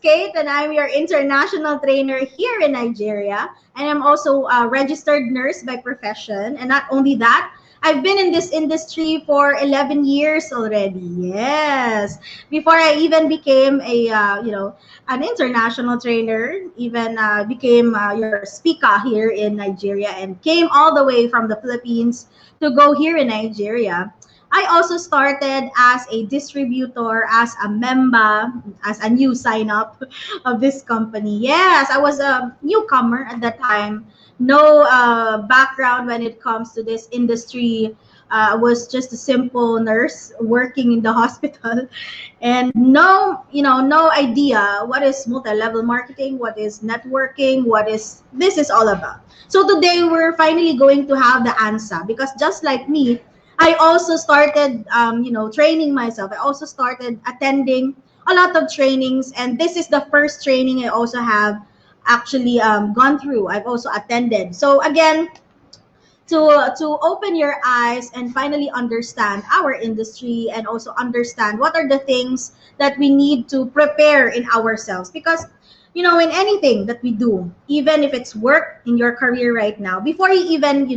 Kate, and I'm your international trainer here in Nigeria. And I'm also a registered nurse by profession. And not only that, I've been in this industry for 11 years already. Yes. Before I even became an international trainer, even became your speaker here in Nigeria and came all the way from the Philippines to go here in Nigeria. I also started as a distributor, as a member, as a new sign up of this company. Yes, I was a newcomer at that time. No background when it comes to this industry. I was just a simple nurse working in the hospital, and no idea what is multi-level marketing, what is networking, what is this is all about. So today we're finally going to have the answer, because just like me, I also started, training myself. I also started attending a lot of trainings, and this is the first training I also have actually gone through. I've also attended. So again, to open your eyes and finally understand our industry and also understand what are the things that we need to prepare in ourselves, because in anything that we do, even if it's work in your career right now, before you even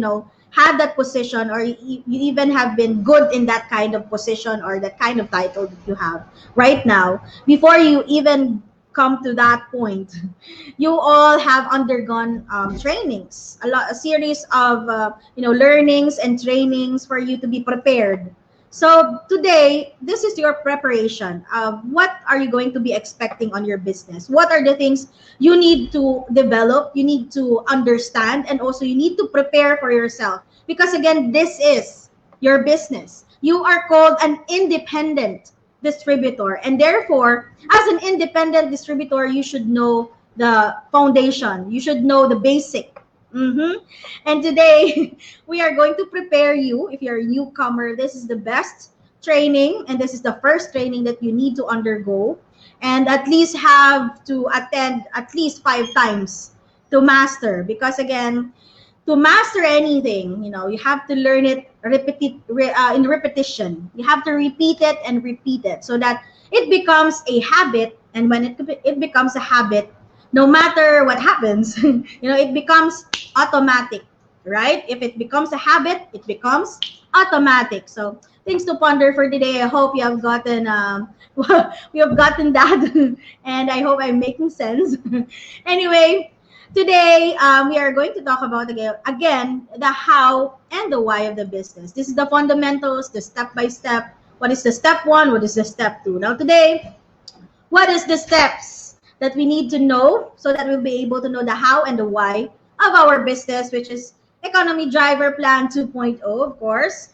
have that position, or you even have been good in that kind of position or that kind of title that you have right now, before you even come to that point, you all have undergone trainings, a series of learnings and trainings for you to be prepared. So today, this is your preparation of what are you going to be expecting on your business. What are the things you need to develop, you need to understand, and also you need to prepare for yourself. Because again, this is your business. You are called an independent distributor, and therefore, as an independent distributor, you should know the foundation. You should know the basic. And today, we are going to prepare you. If you're a newcomer, this is the best training, and this is the first training that you need to undergo, and at least have to attend at least 5 times to master. Because again, to master anything, you have to learn it in repetition. You have to repeat it and repeat it so that it becomes a habit. And when it becomes a habit, no matter what happens, it becomes automatic, right? If it becomes a habit, it becomes automatic. So things to ponder for today. I hope you have gotten we have gotten that, and I hope I'm making sense. Anyway, today, we are going to talk about again the how and the why of the business. This is the fundamentals, the step by step. What is the step one? What is the step two? Now today, what is the steps that we need to know so that we'll be able to know the how and the why of our business, which is Economy Driver Plan 2.0, of course,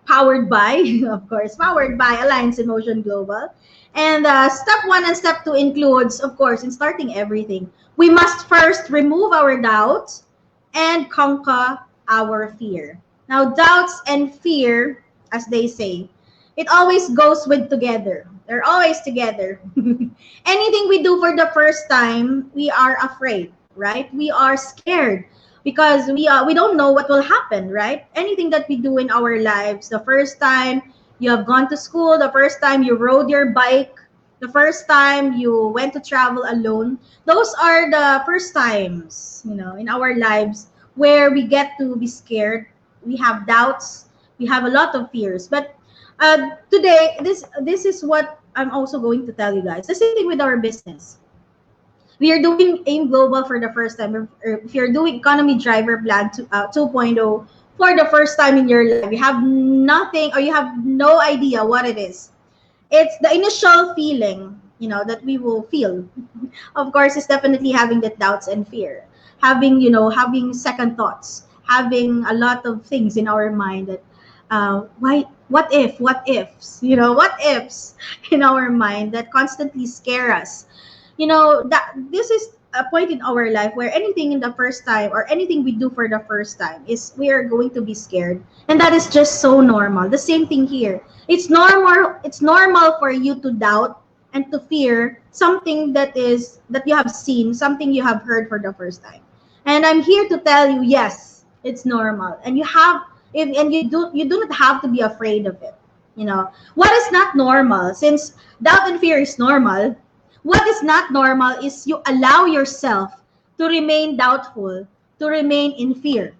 powered by, powered by Alliance in Motion Global. And step one and step two includes, of course, in starting everything, we must first remove our doubts and conquer our fear. Now, doubts and fear, as they say, it always goes with together. They're always together. Anything we do for the first time, we are afraid, right? We are scared because we don't know what will happen, right? Anything that we do in our lives, the first time you have gone to school, the first time you rode your bike, the first time you went to travel alone, those are the first times, in our lives where we get to be scared. We have doubts. We have a lot of fears. But today, this is what I'm also going to tell you guys. The same thing with our business. We are doing AIM Global for the first time. If you're doing Economy Driver Plan 2.0 for the first time in your life, you have nothing or you have no idea what it is. It's the initial feeling, that we will feel. Of course, it's definitely having the doubts and fear, having second thoughts, having a lot of things in our mind that, what ifs, what ifs in our mind that constantly scare us. That this is a point in our life where anything in the first time or anything we do for the first time is we are going to be scared, and that is just so normal. The same thing here. It's normal for you to doubt and to fear something that you have seen, something you have heard for the first time. And I'm here to tell you, yes, it's normal, and you do not have to be afraid of it. What is not normal, since doubt and fear is normal, What is not normal is you allow yourself to remain doubtful, to remain in fear.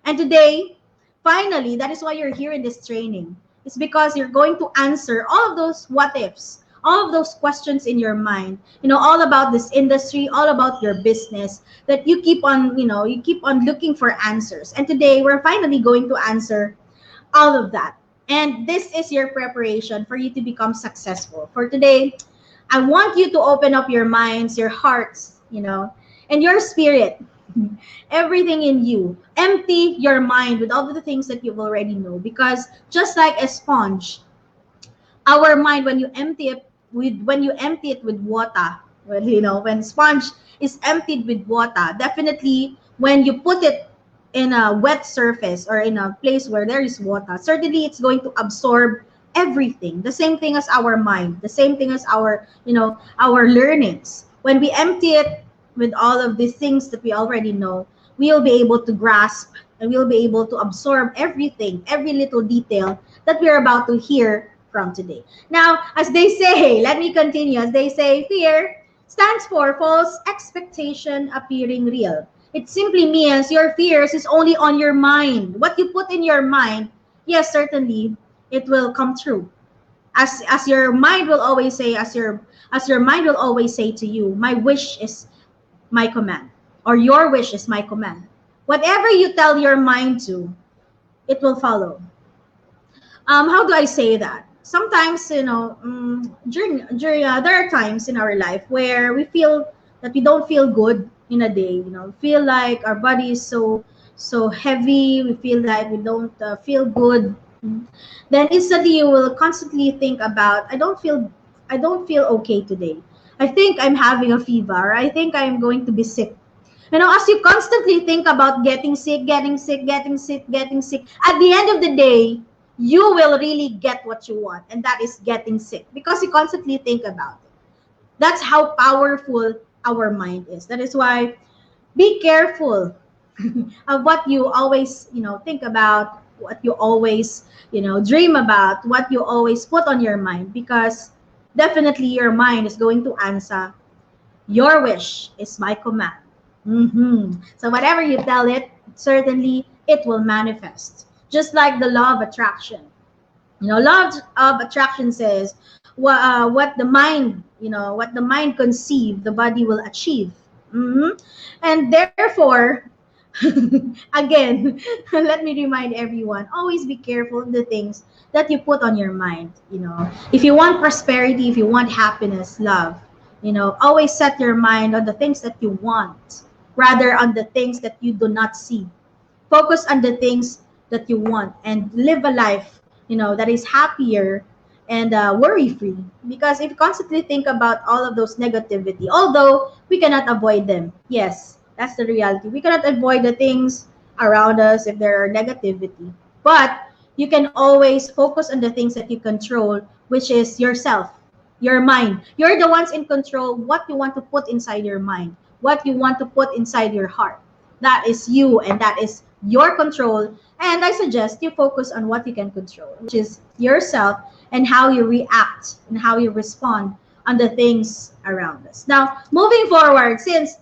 And today, finally, that is why you're here in this training. It's because you're going to answer all of those what ifs, all of those questions in your mind, all about this industry, all about your business that you keep on, you keep on looking for answers. And today, we're finally going to answer all of that. And this is your preparation for you to become successful. For today, I want you to open up your minds, your hearts, and your spirit, everything in you. Empty your mind with all of the things that you've already know. Because just like a sponge, our mind, when you empty it with water, well, when sponge is emptied with water, definitely when you put it in a wet surface or in a place where there is water, certainly it's going to absorb everything. The same thing as our mind, the same thing as our learnings. When we empty it with all of these things that we already know, we'll be able to grasp and we'll be able to absorb everything, every little detail that we're about to hear from today. Now, as they say, let me continue. As they say, fear stands for false expectation appearing real. It simply means your fears is only on your mind. What you put in your mind, yes, certainly it will come true. As your mind will always say, as your mind will always say to you, my wish is my command, or your wish is my command. Whatever you tell your mind to, it will follow. How do I say that? Sometimes, during there are times in our life where we feel that we don't feel good in a day. Feel like our body is so heavy. We feel like we don't feel good. Then instantly you will constantly think about, I don't feel okay today. I think I'm having a fever. I think I'm going to be sick. As you constantly think about getting sick, getting sick, getting sick, getting sick, at the end of the day, you will really get what you want, and that is getting sick because you constantly think about it. That's how powerful our mind is. That is why be careful of what you always, think about, what you always, dream about, what you always put on your mind, because definitely your mind is going to answer, your wish is my command. So whatever you tell it, certainly it will manifest. Just like the law of attraction. Law of attraction says, what the mind, what the mind conceive, the body will achieve. And therefore, again, let me remind everyone, always be careful of the things that you put on your mind. If you want prosperity, if you want happiness, love, always set your mind on the things that you want rather on the things that you do not see. Focus on the things that you want and live a life, that is happier and worry free. Because if you constantly think about all of those negativity, although we cannot avoid them, yes, that's the reality. We cannot avoid the things around us if there are negativity, but you can always focus on the things that you control, which is yourself, your mind. You're the ones in control what you want to put inside your mind, what you want to put inside your heart. That is you, and that is your control. And I suggest you focus on what you can control, which is yourself and how you react and how you respond on the things around us. Now, moving forward, since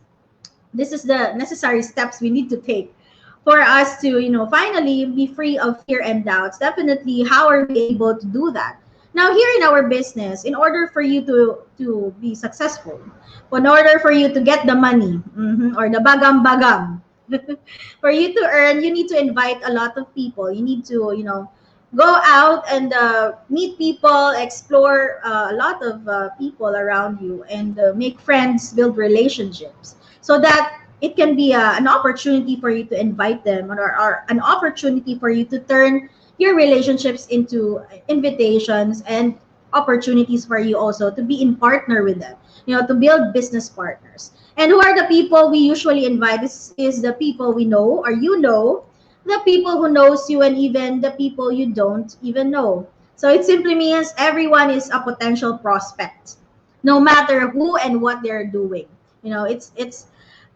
this is the necessary steps we need to take for us to, finally be free of fear and doubts. Definitely, how are we able to do that? Now, here in our business, in order for you to be successful, in order for you to get the money, or the bagam-bagam, for you to earn, you need to invite a lot of people. You need to, go out and meet people, explore a lot of people around you, and make friends, build relationships, so that it can be an opportunity for you to invite them, or an opportunity for you to turn your relationships into invitations and opportunities for you also to be in partner with them, to build business partners. And who are the people we usually invite? This is the people we know, or the people who knows you, and even the people you don't even know. So it simply means everyone is a potential prospect, no matter who and what they're doing. It's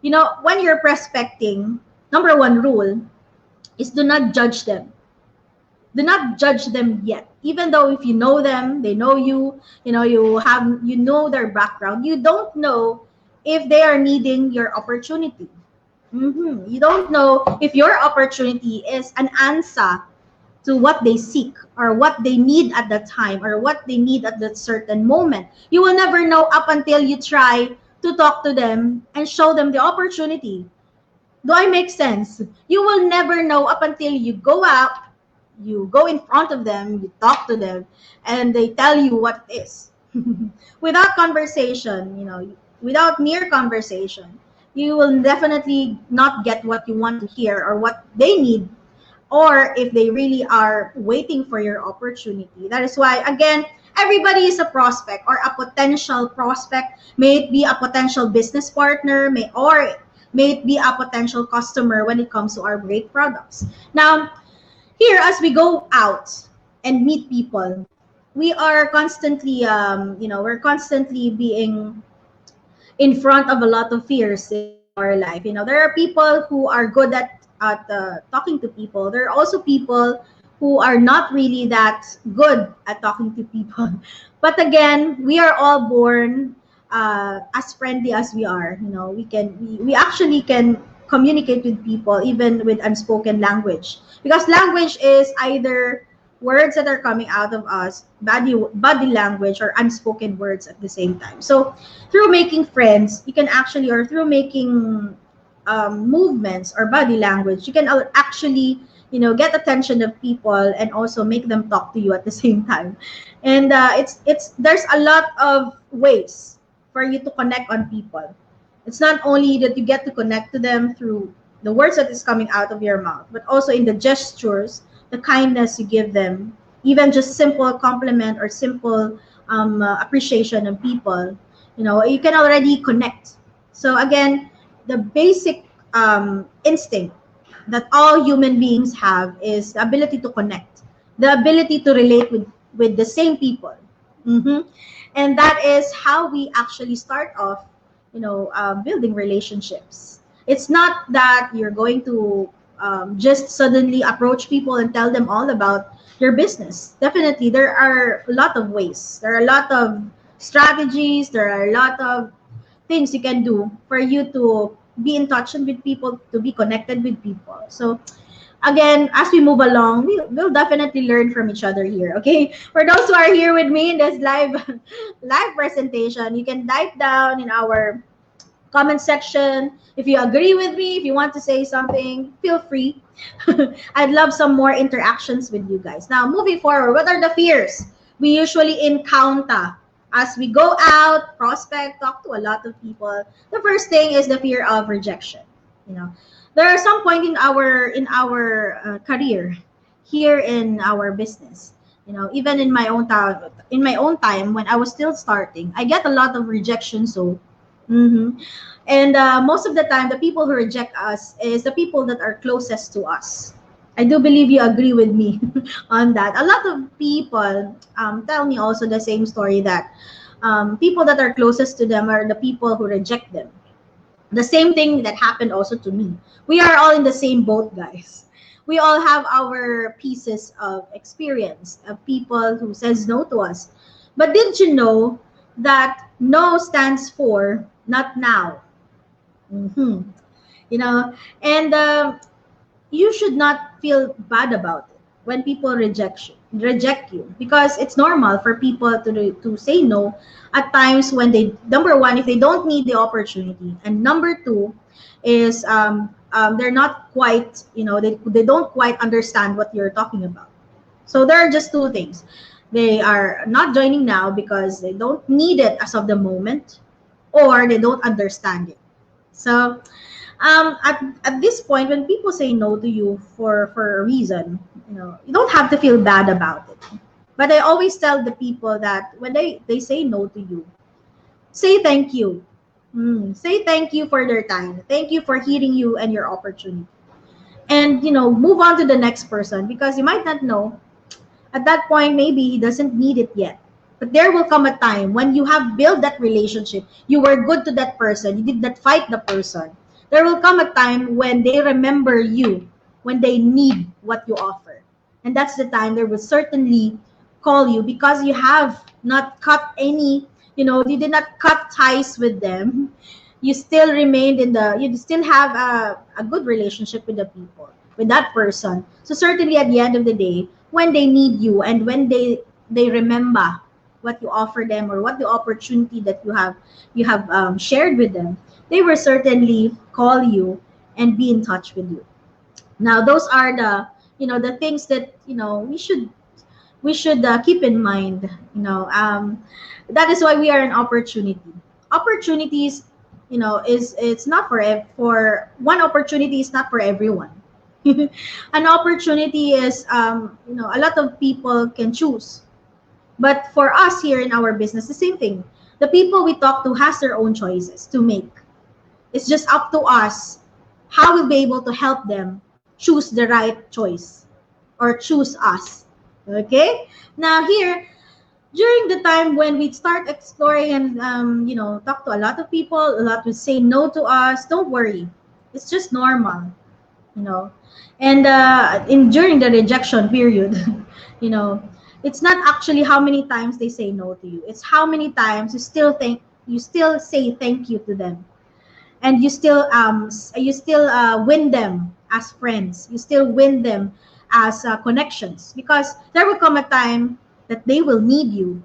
when you're prospecting, number one rule is do not judge them. Do not judge them yet. Even though if you know them, they know you, you know their background, you don't know if they are needing your opportunity. You don't know if your opportunity is an answer to what they seek or what they need at that time or what they need at that certain moment. You will never know up until you try to talk to them and show them the opportunity. Do I make sense? You will never know up until you go out, you go in front of them, you talk to them, and they tell you what it is. Without conversation, without mere conversation, you will definitely not get what you want to hear or what they need, or if they really are waiting for your opportunity. That is why, again, everybody is a prospect or a potential prospect. May it be a potential business partner, may it be a potential customer when it comes to our great products. Now, here, as we go out and meet people, we are constantly, we're constantly being in front of a lot of fears in our life. There are people who are good at talking to people. There are also people who are not really that good at talking to people. But again, we are all born as friendly as we are. We actually can communicate with people even with unspoken language, because language is either words that are coming out of us, body language, or unspoken words at the same time. So through making friends, you can actually, or through making movements or body language, you can actually, get attention of people and also make them talk to you at the same time. And it's there's a lot of ways for you to connect on people. It's not only that you get to connect to them through the words that is coming out of your mouth, but also in the gestures, the kindness you give them, even just simple compliment or simple appreciation of people. You can already connect. So again, the basic instinct that all human beings have is the ability to connect, the ability to relate with the same people. hmm And that is how we actually start off, building relationships. It's not that you're going to just suddenly approach people and tell them all about your business. Definitely, there are a lot of ways. There are a lot of strategies. There are a lot of things you can do for you to be in touch with people, to be connected with people. So again, as we move along, we'll definitely learn from each other here. Okay, for those who are here with me in this live live presentation, you can dive down in our comment section. If you agree with me, if you want to say something, feel free. I'd love some more interactions with you guys. Now, moving forward, what are the fears we usually encounter as we go out, prospect, talk to a lot of people? The first thing is the fear of rejection. You know, there are some point in our career here in our business. Even in my own time when I was still starting, I get a lot of rejection. So Mm-hmm. And most of the time, the people who reject us is the people that are closest to us. I do believe you agree with me on that. A lot of people tell me also the same story, that people that are closest to them are the people who reject them. The same thing that happened also to me. We are all in the same boat, guys. We all have our pieces of experience of people who says no to us. But did you know that no stands for not now? hmm You know, and you should not feel bad about it when people reject you, because it's normal for people to say no at times when they, number one, if they don't need the opportunity, and number two is they're not quite, they don't quite understand what you're talking about. So there are just two things: they are not joining now because they don't need it as of the moment, or they don't understand it. So at this point, when people say no to you for a reason, you don't have to feel bad about it. But I always tell the people that when they say no to you, say thank you. Say thank you for their time. Thank you for hearing you and your opportunity. And move on to the next person, because you might not know, at that point maybe he doesn't need it yet. But there will come a time when you have built that relationship, you were good to that person, you did not fight the person. There will come a time when they remember you, when they need what you offer. And that's the time they will certainly call you, because you have not cut any, you did not cut ties with them. You still remained you still have a good relationship with the people, with that person. So certainly at the end of the day, when they need you and when they remember what you offer them, or what the opportunity that you have shared with them, they will certainly call you and be in touch with you. Now those are the things that we should keep in mind. That is why we are an opportunity. Opportunities, is it's not for one opportunity is not for everyone. An opportunity is, a lot of people can choose. But for us here in our business, the same thing. The people we talk to has their own choices to make. It's just up to us how we'll be able to help them choose the right choice, or choose us. Okay? Now here, during the time when we start exploring and talk to a lot of people, a lot will say no to us. Don't worry, it's just normal, you know. And in during the rejection period, you know, it's not actually how many times they say no to you. It's how many times you still say thank you to them, and you still win them as friends. You still win them as connections, because there will come a time that they will need you,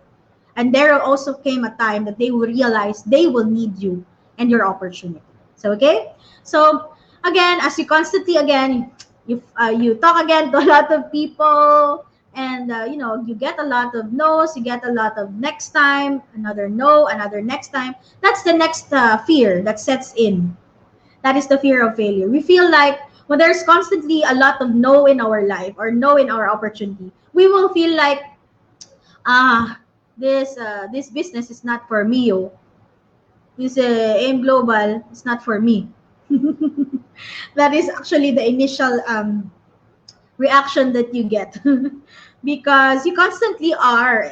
and there also came a time that they will realize they will need you and your opportunity. So okay, so again, as you constantly again you talk again to a lot of people, and you get a lot of no's, you get a lot of next time, another no, another next time. That's the next fear that sets in. That is the fear of failure. We feel like when there's constantly a lot of no in our life, or no in our opportunity, we will feel like, this business is not for me. Oh, this aim global is not for me. That is actually the initial reaction that you get, because you constantly are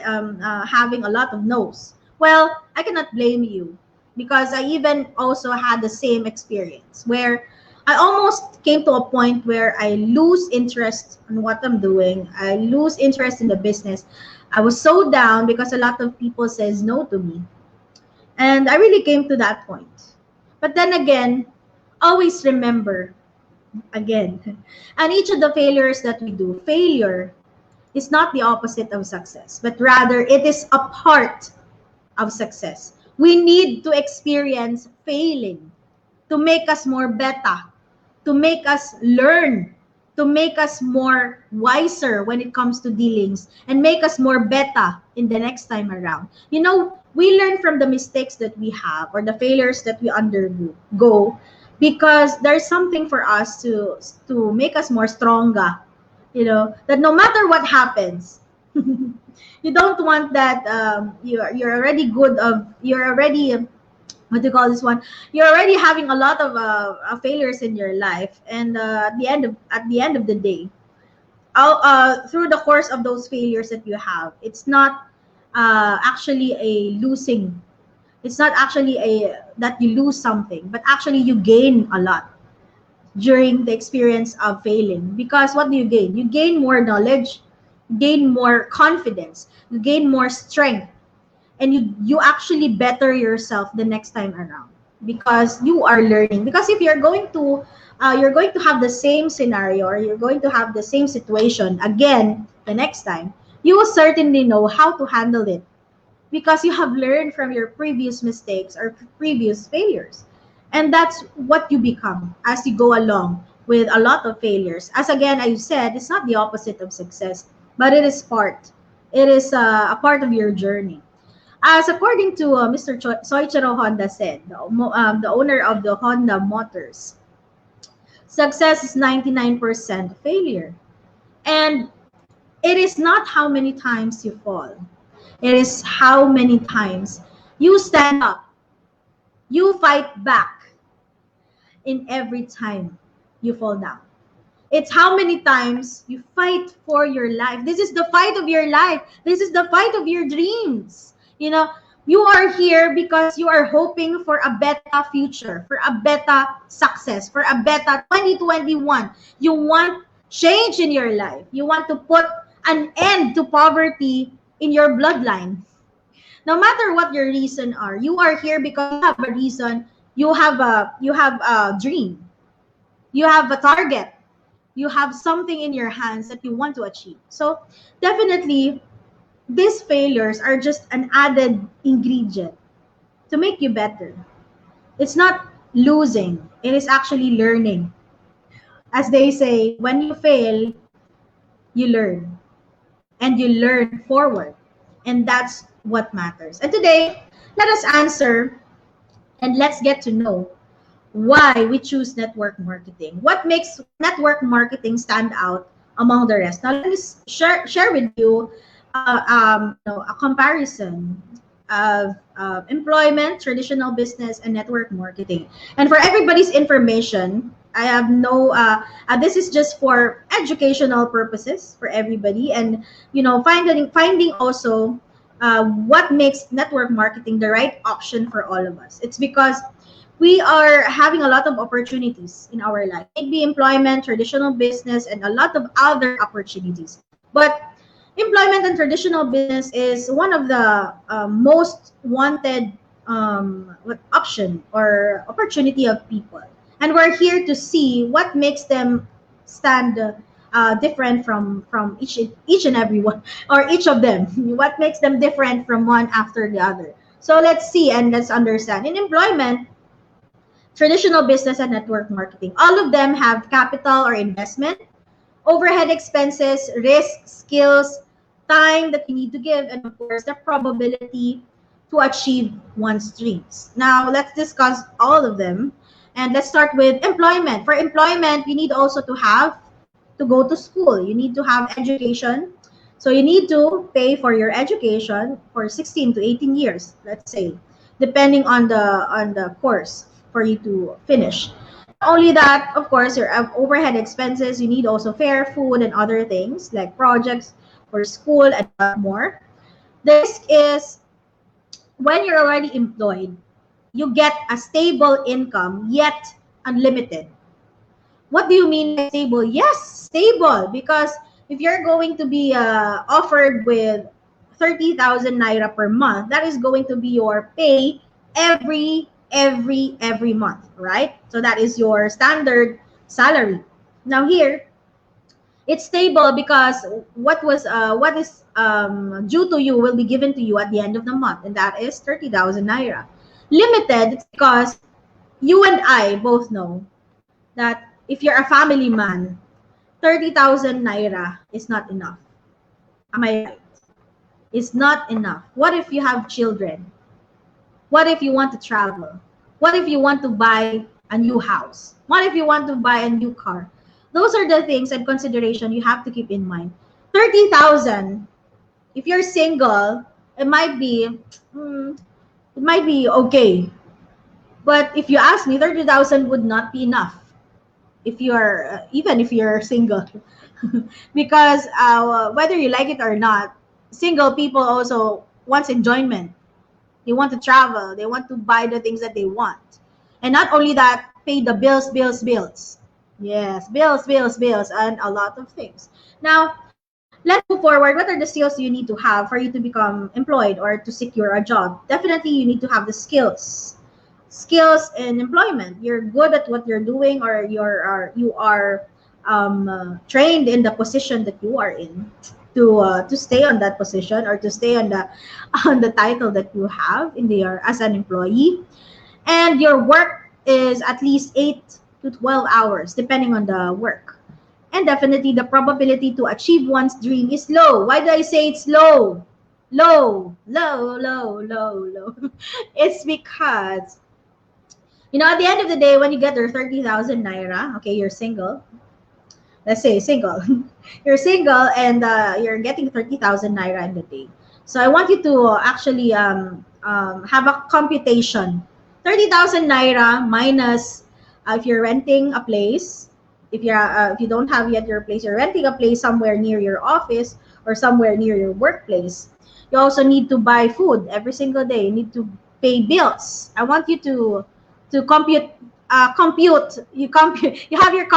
having a lot of no's. Well, I cannot blame you, because I even also had the same experience where I almost came to a point where I lose interest in what I'm doing. I lose interest in the business. I was so down because a lot of people says no to me. And I really came to that point. But then again, always remember, again, and each of the failures that we do, failure is not the opposite of success, but rather it is a part of success. We need to experience failing to make us more better, to make us learn, to make us more wiser when it comes to dealings, and make us more better in the next time around. We learn from the mistakes that we have, or the failures that we undergo, because there's something for us to make us more stronger. That no matter what happens, you don't want that. You're already good of you're already what do you call this one? You're already having a lot of failures in your life, and at the end of the day, through the course of those failures that you have, it's not actually a losing. It's not actually a that you lose something, but actually you gain a lot during the experience of failing. Because what do you gain? You gain more knowledge, you gain more confidence, you gain more strength, and you actually better yourself the next time around, because you are learning. Because if you're going to have the same scenario, or you're going to have the same situation again the next time, you will certainly know how to handle it, because you have learned from your previous mistakes or previous failures. And that's what you become as you go along with a lot of failures. As again I said, it's not the opposite of success, but it is a part of your journey. As according to Mr. Soichiro Honda said, the owner of the Honda Motors, success is 99% failure. And it is not how many times you fall. It is how many times you stand up, you fight back in every time you fall down. It's how many times you fight for your life. This is the fight of your life. This is the fight of your dreams. You are here because you are hoping for a better future, for a better success, for a better 2021. You want change in your life. You want to put an end to poverty in your bloodline. No matter what your reason are, you are here because you have a reason. You have a dream. You have a target. You have something in your hands that you want to achieve. So definitely, these failures are just an added ingredient to make you better. It's not losing, it is actually learning. As they say, when you fail, you learn and you learn forward. And that's what matters. And today, let us answer and let's get to know why we choose network marketing. What makes network marketing stand out among the rest? Now, let me share with you, a comparison of employment, traditional business, and network marketing. And for everybody's information, I have no. This is just for educational purposes for everybody, and finding also what makes network marketing the right option for all of us. It's because we are having a lot of opportunities in our life. Maybe employment, traditional business, and a lot of other opportunities. But employment and traditional business is one of the most wanted option or opportunity of people. And we're here to see what makes them stand different from each and every one, or each of them. What makes them different from one after the other. So let's see and let's understand. In employment, traditional business and network marketing, all of them have capital or investment, overhead expenses, risk, skills, time that you need to give, and of course, the probability to achieve one's dreams. Now, let's discuss all of them. And let's start with employment. For employment, you need also to go to school. You need to have education. So you need to pay for your education for 16 to 18 years, let's say, depending on the course for you to finish. Not only that, of course, your overhead expenses, you need also fare, food, and other things like projects for school and a lot more. The risk is when you're already employed, you get a stable income, yet unlimited. What do you mean by stable? Yes, stable. Because if you're going to be offered with 30,000 naira per month, that is going to be your pay every month, right? So that is your standard salary. Now here, it's stable because what is due to you will be given to you at the end of the month, and that is 30,000 naira. Limited, it's because you and I both know that if you're a family man, 30,000 naira is not enough. Am I right? It's not enough. What if you have children? What if you want to travel? What if you want to buy a new house? What if you want to buy a new car? Those are the things and consideration you have to keep in mind. 30,000, if you're single, it might be okay. But if you ask me, 30,000 would not be enough if you're even if you're single. Because whether you like it or not, single people also wants enjoyment. They want to travel, they want to buy the things that they want, and not only that, pay the bills. Yes, bills, and a lot of things. Now, let's move forward. What are the skills you need to have for you to become employed or to secure a job? Definitely you need to have the skills in employment. You're good at what you're doing, or you are trained in the position that you are in to stay on that position, or to stay on the on the title that you have in there as an employee. And your work is at least 8 to 12 hours depending on the work. And definitely the probability to achieve one's dream is low. Why do I say it's low? Low. It's because, at the end of the day, when you get your 30,000 naira, okay, you're single. Let's say single. You're single and you're getting 30,000 naira in the day. So I want you to actually have a computation. 30,000 naira minus if you're renting a place. If you don't have yet your place, you're renting a place somewhere near your office or somewhere near your workplace. You also need to buy food every single day. You need to pay bills. I want you to compute compute. You have your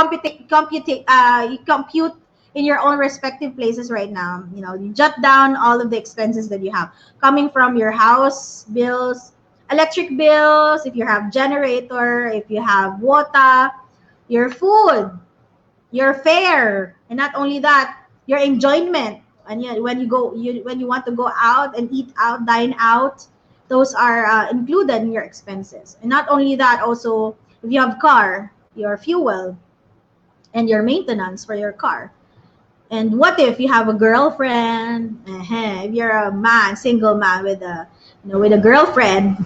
you compute in your own respective places right now. You know, you jot down all of the expenses that you have coming from your house bills, electric bills, if you have generator, if you have water, your food, your fare, and not only that, your enjoyment. And yeah, when you want to go out and eat out, dine out, those are included in your expenses. And not only that, also if you have car, your fuel and your maintenance for your car. And what if you have a girlfriend? If you're a man, single man with a with a girlfriend,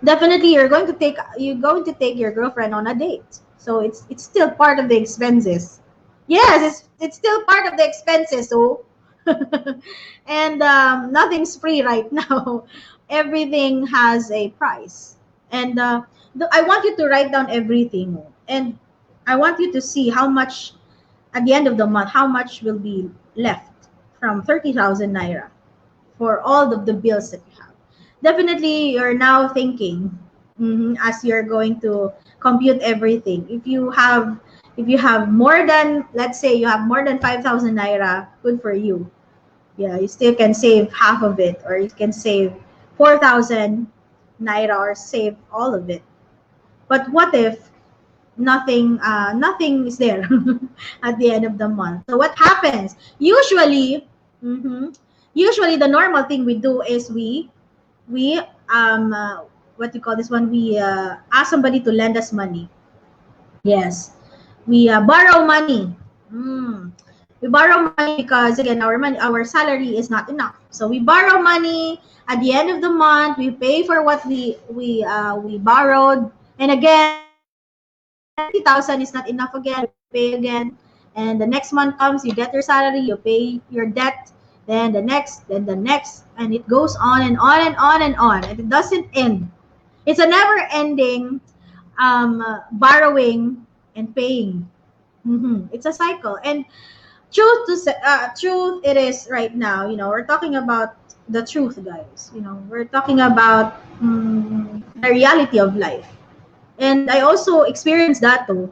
definitely you're going to take your girlfriend on a date. So it's still part of the expenses. Yes, it's still part of the expenses. So and nothing's free right now. Everything has a price. And I want you to write down everything. And I want you to see how much at the end of the month, how much will be left from 30,000 naira for all of the bills that you have. Definitely, you're now thinking as you're going to compute everything. If you have more than, let's say you have more than 5,000 naira, good for you. Yeah, you still can save half of it, or you can save 4,000 naira, or save all of it. But what if nothing is there at the end of the month? So what happens usually? mhm, Usually the normal thing we do is we what do you call this one, we ask somebody to lend us money. Yes, we borrow money. mm. We borrow money because again our salary is not enough, so we borrow money. At the end of the month, we pay for what we borrowed. And again, if 30,000 is not enough, again we pay again. And the next month comes, you get your salary, you pay your debt, then the next, and it goes on and on and on and on, and it doesn't end. It's a never ending borrowing and paying. It's a cycle. And truth it is right now. We're talking about the truth, guys. We're talking about the reality of life. And I also experienced that too.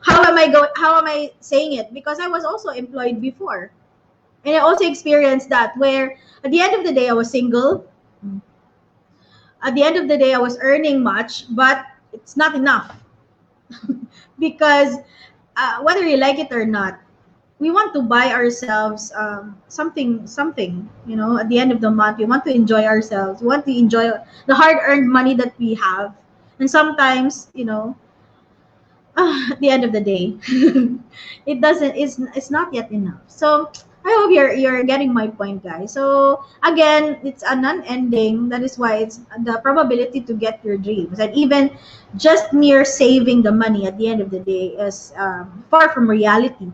How am I saying it? Because I was also employed before. And I also experienced that, where at the end of the day I was single. At the end of the day I was earning much, but it's not enough. Because whether you like it or not, we want to buy ourselves something. At the end of the month, we want to enjoy ourselves. We want to enjoy the hard earned money that we have. And sometimes, at the end of the day, it's not yet enough. So I hope you're getting my point, guys. So again, it's a non-ending. That is why it's the probability to get your dreams, and even just mere saving the money at the end of the day is far from reality.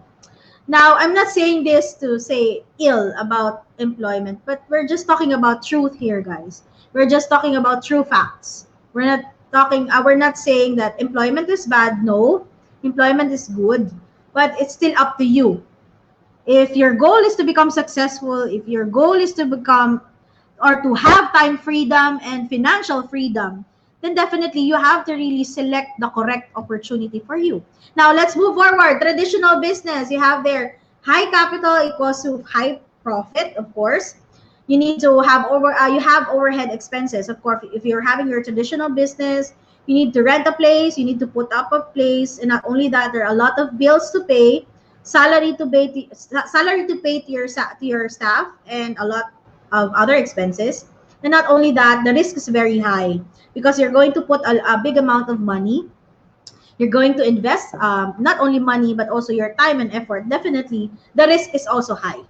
Now, I'm not saying this to say ill about employment, but we're just talking about truth here, guys. We're just talking about true facts. We're not saying that employment is bad. No, employment is good, but it's still up to you. If your goal is to become successful, if your goal is to become or to have time freedom and financial freedom, then definitely you have to really select the correct opportunity for you. Now, let's move forward. Traditional business, you have there high capital equals to high profit, of course. You need to have you have overhead expenses. Of course, if you're having your traditional business, you need to rent a place, you need to put up a place, and not only that, there are a lot of bills to pay, salary to pay to your staff, and a lot of other expenses. And not only that, the risk is very high because you're going to put a big amount of money. You're going to invest not only money but also your time and effort. Definitely, the risk is also high.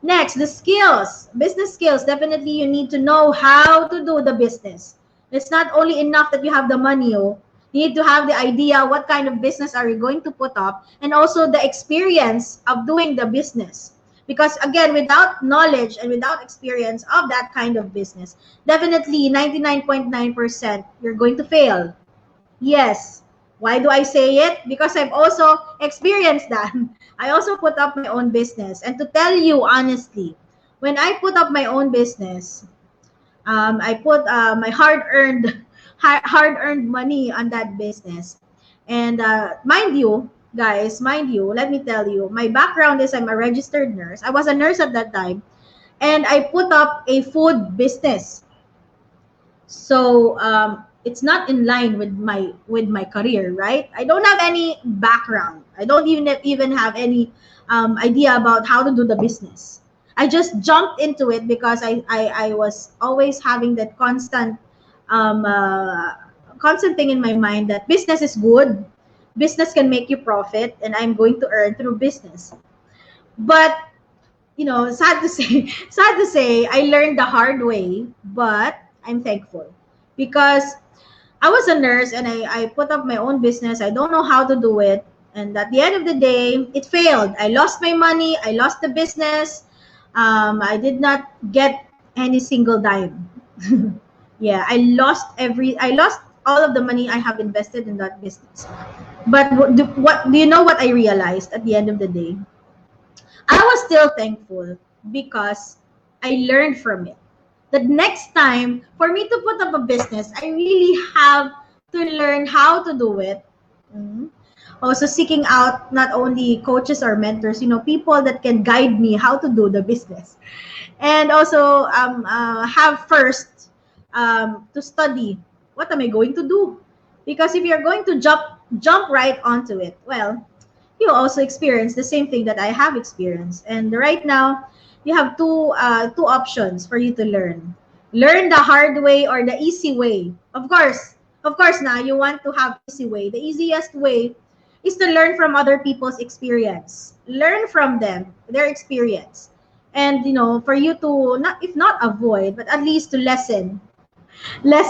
Next, the skills, business skills. Definitely, you need to know how to do the business. It's not only enough that you have the money. Oh, you need to have the idea what kind of business are you going to put up, and also the experience of doing the business. Because again, without knowledge and without experience of that kind of business, definitely 99.9% you're going to fail. Yes. Why do I say it? Because I've also experienced that. I also put up my own business. And to tell you honestly, when I put up my own business, I put my hard-earned hard-earned money on that business. And mind you, guys, mind you, let me tell you, my background is I'm a registered nurse. I was a nurse at that time, and I put up a food business. So it's not in line with my career, right? I don't have any background. I don't even have any idea about how to do the business. I just jumped into it because I was always having that um, uh, constant thing in my mind that business is good, business can make you profit, and I'm going to earn through business. But sad to say, sad to say, I learned the hard way, but I'm thankful because I was a nurse and I put up my own business. I don't know how to do it. And at the end of the day, it failed. I lost my money. I lost the business. I did not get any single dime. Yeah, I lost all of the money I have invested in that business. But what do you know what I realized at the end of the day? I was still thankful because I learned from it. The next time, for me to put up a business, I really have to learn how to do it. Mhm. Also, seeking out not only coaches or mentors, people that can guide me how to do the business. And also have first to study what am I going to do. Because if you're going to jump right onto it, well, you also experience the same thing that I have experienced. And right now, you have two options for you to learn. Learn the hard way or the easy way. Of course, now you want to have easy way. The easiest way is to learn from other people's experience. Learn from them, their experience. And for you to not if not avoid, but at least to lessen the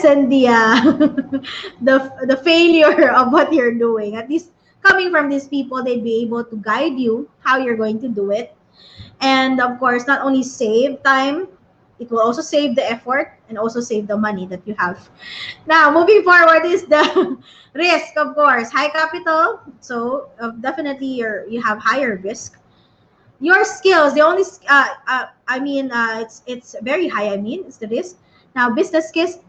failure of what you're doing. At least coming from these people, they'd be able to guide you how you're going to do it. And of course, not only save time, it will also save the effort and also save the money that you have. Now, moving forward is the risk, of course. High capital, so definitely you have higher risk. Your skills, the only it's very high. I mean, it's the risk. Now, business skills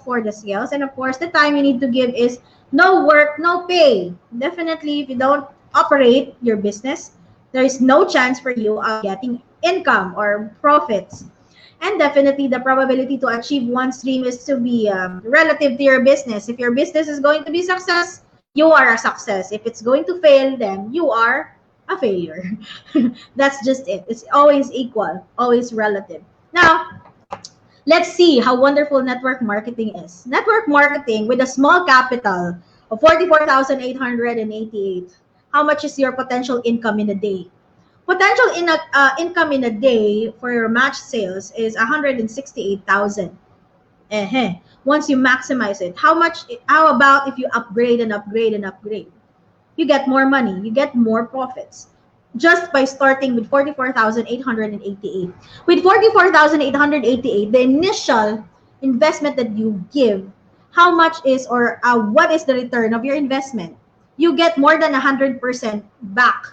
for the skills, and of course, the time you need to give is no work, no pay. Definitely, if you don't operate your business, there is no chance for you of getting income or profits. And definitely, the probability to achieve one stream is to be relative to your business. If your business is going to be success, you are a success. If it's going to fail, then you are a failure. That's just it. It's always equal, always relative. Now, let's see how wonderful network marketing is. Network marketing with a small capital of 44,888. How much is your potential income in a day? Potential income in a day for your match sales is 168,000. Once you maximize it, how about if you upgrade and upgrade and upgrade? You get more money, you get more profits just by starting with 44,888. With 44,888, the initial investment that you give, how much is or what is the return of your investment? You get more than 100% back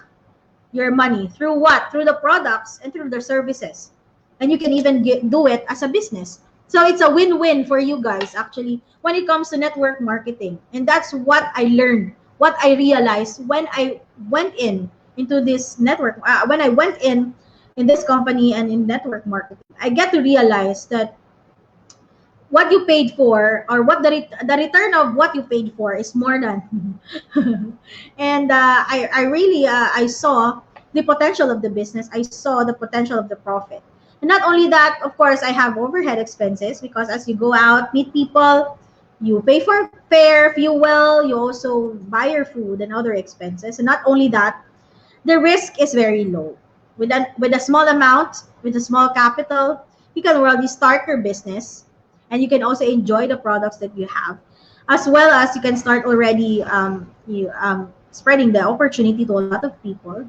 your money through what? Through the products and through the services. And you can even do it as a business. So it's a win-win for you guys actually when it comes to network marketing. And that's what I learned, what I realized when I went into this network, when I went in this company and in network marketing. I get to realize that what you paid for or what the return of what you paid for is more than and I really I saw the potential of the business. I saw the potential of the profit. And not only that, of course, I have overhead expenses because as you go out, meet people, you pay for fare, fuel, you also buy your food and other expenses. And not only that, the risk is very low. With a small amount, with a small capital, you can already start your business and you can also enjoy the products that you have, as well as you can start already spreading the opportunity to a lot of people.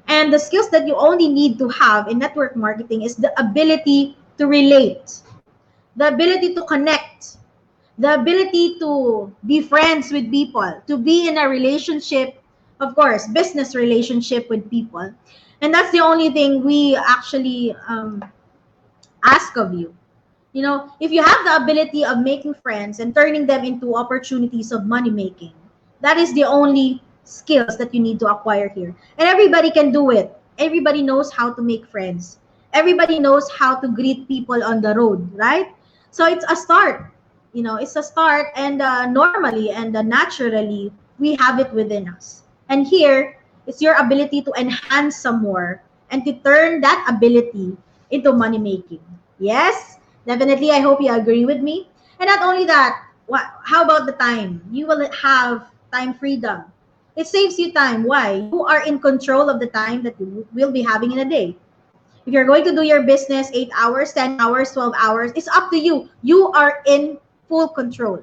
And the skills that you only need to have in network marketing is the ability to relate, the ability to connect, the ability to be friends with people, to be in a relationship, of course, business relationship with people. And that's the only thing we actually ask of you. You know, if you have the ability of making friends and turning them into opportunities of money making, that is the only skills that you need to acquire here. And everybody can do it. Everybody knows how to make friends. Everybody knows how to greet people on the road, right? So it's a start. You know, it's a start, and normally and naturally, we have it within us. And here, it's your ability to enhance some more and to turn that ability into money making. Yes, definitely. I hope you agree with me. And not only that, how about the time? You will have time freedom. It saves you time. Why? You are in control of the time that you will be having in a day. If you're going to do your business 8 hours, 10 hours, 12 hours, it's up to you. You are in full control.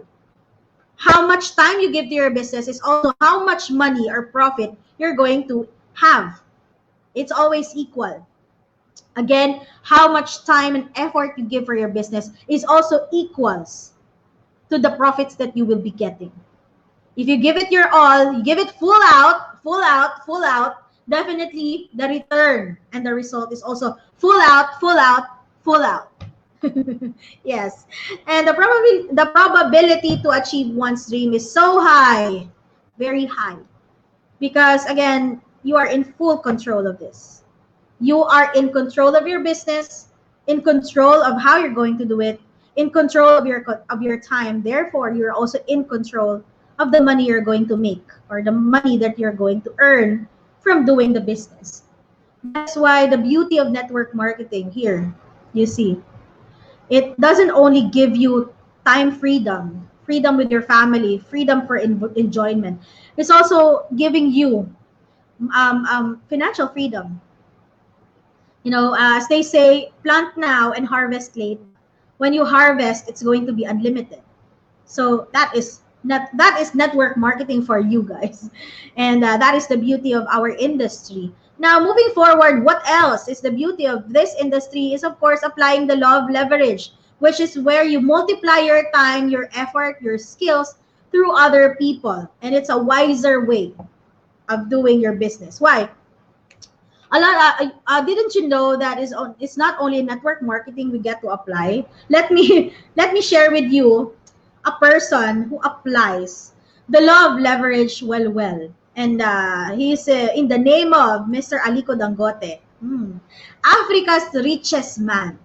How much time you give to your business is also how much money or profit you're going to have. It's always equal. Again, how much time and effort you give for your business is also equals to the profits that you will be getting. If you give it your all, you give it full out, full out, full out, definitely the return and the result is also full out, full out, full out. Yes. And the probability to achieve one's dream is so high, very high. Because again, you are in full control of this. You are in control of your business, in control of how you're going to do it, in control of your time. Therefore, you're also in control of the money you're going to make or the money that you're going to earn from doing the business. That's why the beauty of network marketing here, you see, it doesn't only give you time freedom, freedom with your family, freedom for enjoyment. It's also giving you financial freedom. You know, as they say, plant now and harvest later. When you harvest, it's going to be unlimited. So that is network marketing for you guys, and that is the beauty of our industry. Now, moving forward, what else is the beauty of this industry is, of course, applying the law of leverage, which is where you multiply your time, your effort, your skills through other people, and it's a wiser way of doing your business. Why? A lot. Didn't you know that it's not only network marketing we get to apply? Let me let me share with you a person who applies the law of leverage well, and he's in the name of Mr. Aliko Dangote, Africa's richest man.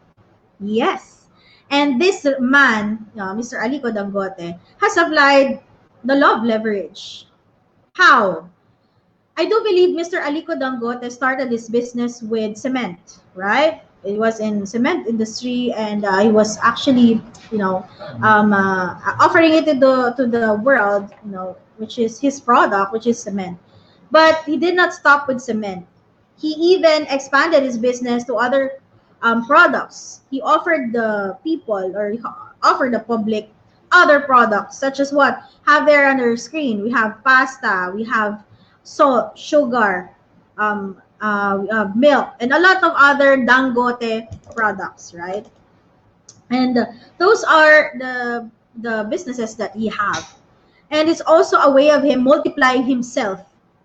Yes, and this man, Mr. Aliko Dangote, has applied the law of leverage. How? I do believe Mr. Aliko Dangote started his business with cement, right? It was in cement industry, and he was actually, you know, offering it to the world, you know, which is his product, which is cement. But he did not stop with cement. He even expanded his business to other products. He offered the people, or he offered the public, other products such as what have there on our screen. We have pasta, we have salt, sugar, milk, and a lot of other Dangote products, right? And those are the businesses that he have, and it's also a way of him multiplying himself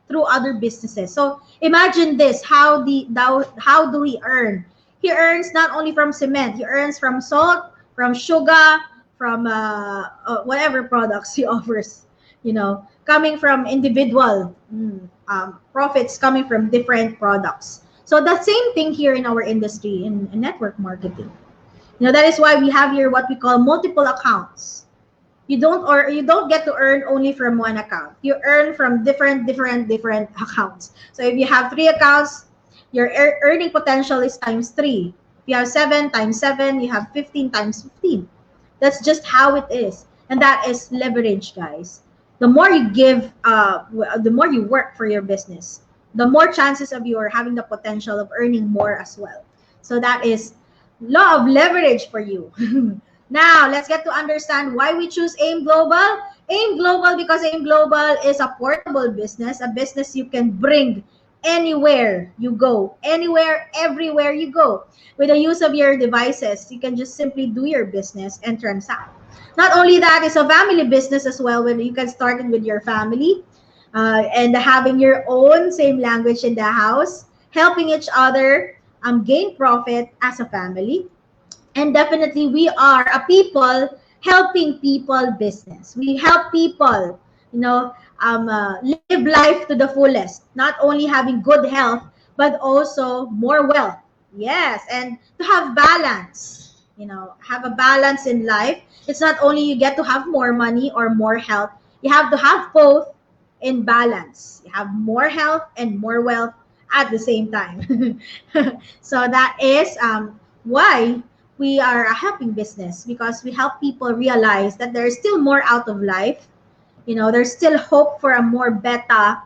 through other businesses. So imagine this: how do he earn? He earns not only from cement; he earns from salt, from sugar, from whatever products he offers. You know, coming from individual profits coming from different products. So the same thing here in our industry in network marketing. You know, that is why we have here what we call multiple accounts. You don't get to earn only from one account. You earn from different accounts. So if you have 3 accounts, your earning potential is times 3. If you have 7 times 7, you have 15 times 15. That's just how it is. And that is leverage, guys. The more you give, the more you work for your business, the more chances of you are having the potential of earning more as well. So that is law of leverage for you. Now, let's get to understand why we choose AIM Global. AIM Global because AIM Global is a portable business, a business you can bring anywhere you go, anywhere, everywhere you go. With the use of your devices, you can just simply do your business and transact. Not only that, it's a family business as well, when you can start it with your family and having your own same language in the house, helping each other gain profit as a family. And definitely we are a people helping people business. We help people, you know, live life to the fullest, not only having good health, but also more wealth. Yes, and to have balance, have a balance in life. It's not only you get to have more money or more health, you have to have both in balance. You have more health and more wealth at the same time. So that is why we are a helping business, because we help people realize that there is still more out of life. There's still hope for a more better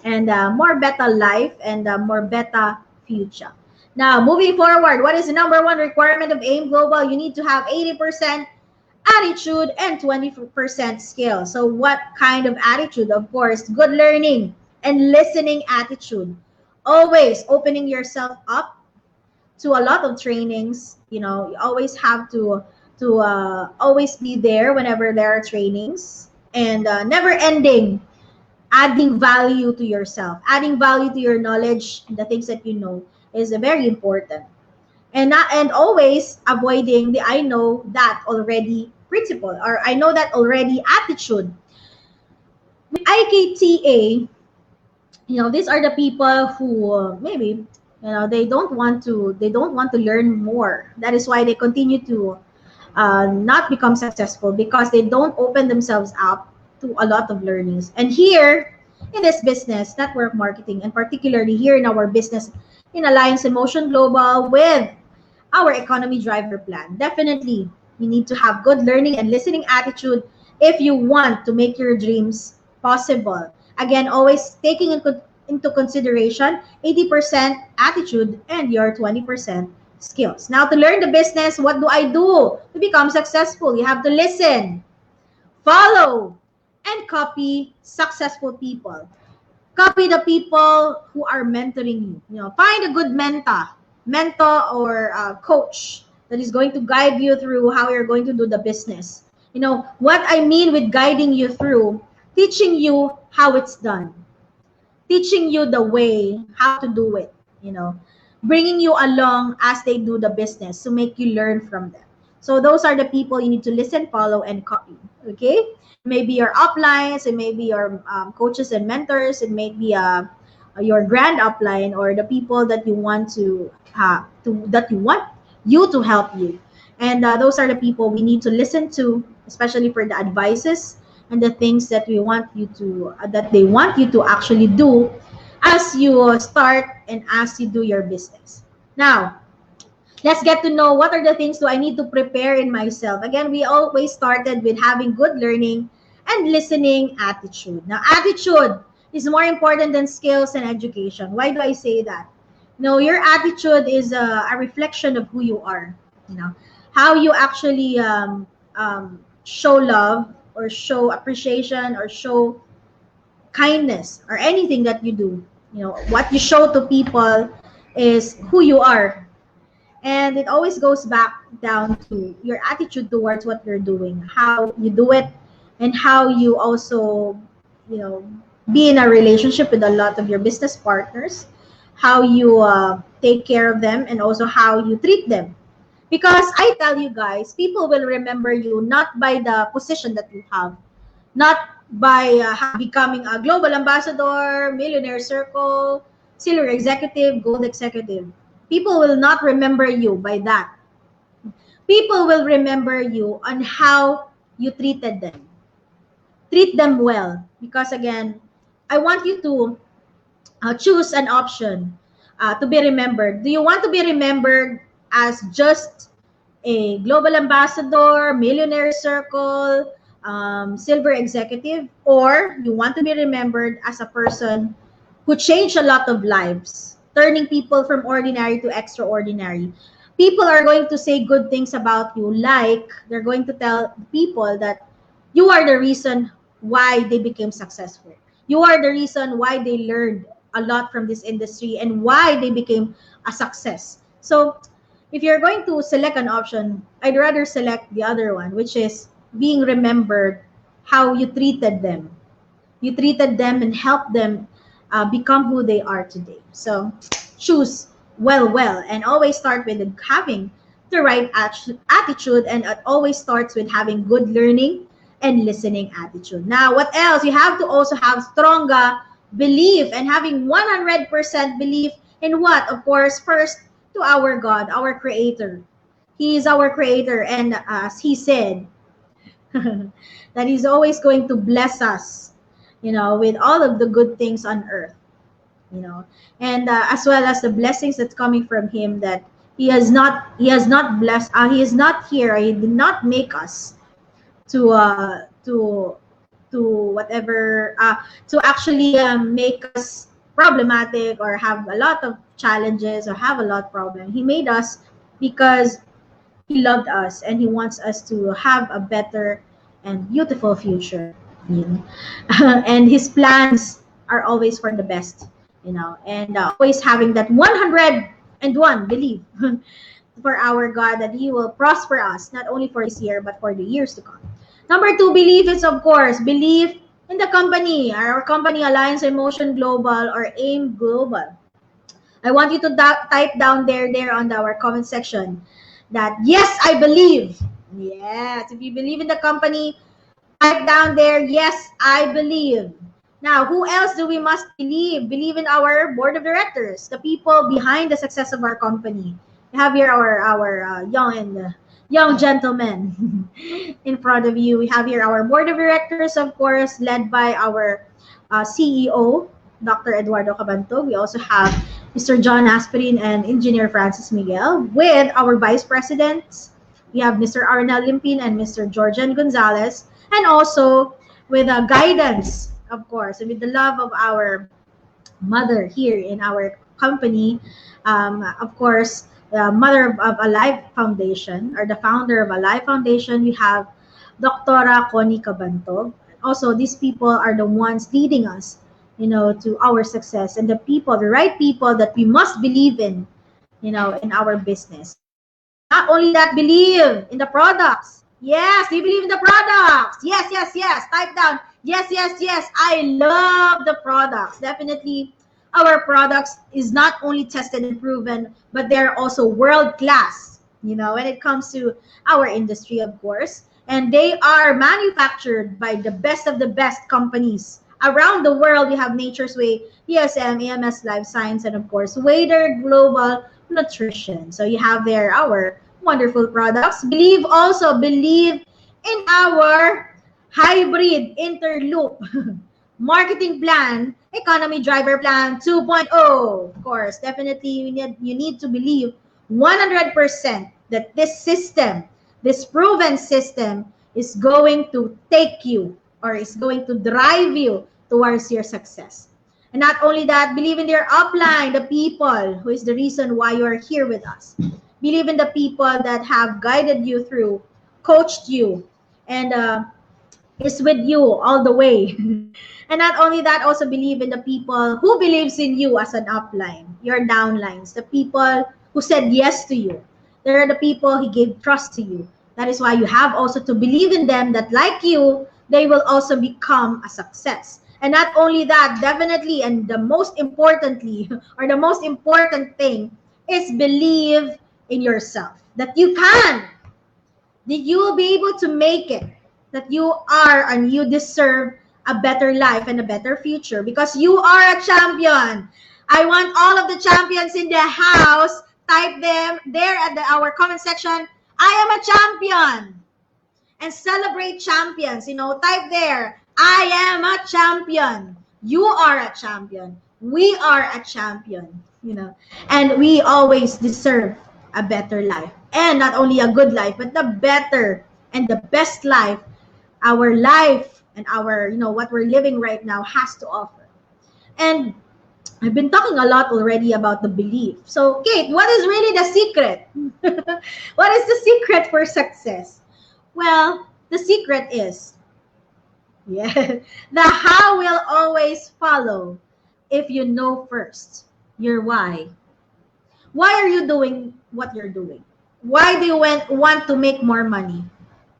and more better life and a more better future. Now, moving forward, what is the number one requirement of AIM Global? You need to have 80% attitude and 20% skill. So what kind of attitude? Of course, good learning and listening attitude. Always opening yourself up to a lot of trainings. You always have to always be there whenever there are trainings, and never ending adding value to yourself, adding value to your knowledge and the things that you know is very important. And always avoiding the I know that already principle, or I know that already attitude. With IKTA, these are the people who maybe they don't want to learn more. That is why they continue to not become successful, because they don't open themselves up to a lot of learnings. And here in this business, network marketing, and particularly here in our business in Alliance Emotion Global with our economy driver plan, definitely you need to have good learning and listening attitude if you want to make your dreams possible. Again, always taking into consideration 80% attitude and your 20% skills. Now, to learn the business, what do I do to become successful? You have to listen, follow, and copy successful people. Copy the people who are mentoring you. Find a good mentor or coach that is going to guide you through how you're going to do the business. What I mean with guiding you through, teaching you how it's done, teaching you the way how to do it, bringing you along as they do the business to make you learn from them. So those are the people you need to listen, follow, and copy. Okay? Maybe your uplines, it may be your coaches and mentors, it may be your grand upline, or the people that you want that you want you to help you. And those are the people we need to listen to, especially for the advices and the things that that they want you to actually do as you start and as you do your business. Now, let's get to know what are the things do I need to prepare in myself. Again, we always started with having good learning and listening attitude. Now, attitude is more important than skills and education. Why do I say that? Your attitude is a reflection of who you are. How you actually show love, or show appreciation, or show kindness, or anything that you do. What you show to people is who you are. And it always goes back down to your attitude towards what you're doing, how you do it, and how you also, you know, be in a relationship with a lot of your business partners, how you take care of them, and also how you treat them. Because I tell you guys, people will remember you not by the position that you have, not by becoming a global ambassador, millionaire circle, silver executive, gold executive. People will not remember you by that. People will remember you on how you treated them. Treat them well. Because again, I want you to choose an option to be remembered. Do you want to be remembered as just a global ambassador, millionaire circle, silver executive, or you want to be remembered as a person who changed a lot of lives, turning people from ordinary to extraordinary? People are going to say good things about you, like they're going to tell people that you are the reason why they became successful. You are the reason why they learned a lot from this industry and why they became a success. So if you're going to select an option, I'd rather select the other one, which is being remembered how you treated them. You treated them and helped them become who they are today. So choose well, and always start with having the right attitude, and it always starts with having good learning and listening attitude. Now, what else? You have to also have stronger belief and having 100% belief in what? Of course, first to our God, our Creator. He is our Creator, and as He said, that He's always going to bless us, with all of the good things on earth, and as well as the blessings that's coming from Him, that He has not blessed, He is not here, He did not make us to whatever to actually make us problematic or have a lot of challenges or have a lot of problems. He made us because He loved us and He wants us to have a better and beautiful future. you know. And His plans are always for the best, and always having that 101 belief for our God, that He will prosper us not only for this year but for the years to come. Number two, belief is, of course, belief in the company, our company, Alliance Emotion Global or AIM Global. I want you to type down there on our comment section that yes, I believe. Yes, if you believe in the company, type down there, yes, I believe. Now, who else do we must believe? Believe in our board of directors, the people behind the success of our company. We have here our young gentlemen in front of you. We have here our board of directors, of course, led by our CEO, Dr. Eduardo Cabantog. We also have Mr. John Aspirin and Engineer Francis Miguel. With our vice presidents, we have Mr. Arnel Limpin and Mr. Georgian Gonzalez. And also with guidance, of course, and with the love of our mother here in our company, of course, the mother of Alive Foundation, or the founder of Alive Foundation, we have Dr. Connie Cabantog. Also, these people are the ones leading us, to our success, and the right people that we must believe in our business. Not only that, believe in the products. Yes, do you believe in the products? Yes, yes, yes. Type down. Yes, yes, yes. I love the products. Definitely, our products is not only tested and proven, but they're also world class, when it comes to our industry, of course. And they are manufactured by the best of the best companies around the world. We have Nature's Way, ESM, AMS Life Science, and of course, Wader Global Nutrition. So you have there our wonderful products. Believe in our hybrid interloop marketing plan, economy driver plan 2.0. Of course, definitely you need to believe 100% that this system, this proven system, is going to take you or is going to drive you towards your success. And not only that, believe in their upline, the people who is the reason why you are here with us. Believe in the people that have guided you through, coached you, and is with you all the way. And not only that, also believe in the people who believes in you as an upline, your downlines, the people who said yes to you. There are the people who gave trust to you. That is why you have also to believe in them, that like you, they will also become a success. And not only that, definitely, and the most importantly, or the most important thing is believe in yourself, that you can, that you will be able to make it, that you are and you deserve a better life and a better future because you are a champion. I want all of the champions in the house, type them there at our comment section. I am a champion. And celebrate champions, type there. I am a champion. You are a champion. We are a champion, and we always deserve a better life. And not only a good life, but the better and the best life our life and our, what we're living right now has to offer. And I've been talking a lot already about the belief. So, Kate, what is really the secret? What is the secret for success? Well, the secret is, the how will always follow if you know first your why. Why are you doing what you're doing? Why do you want to make more money?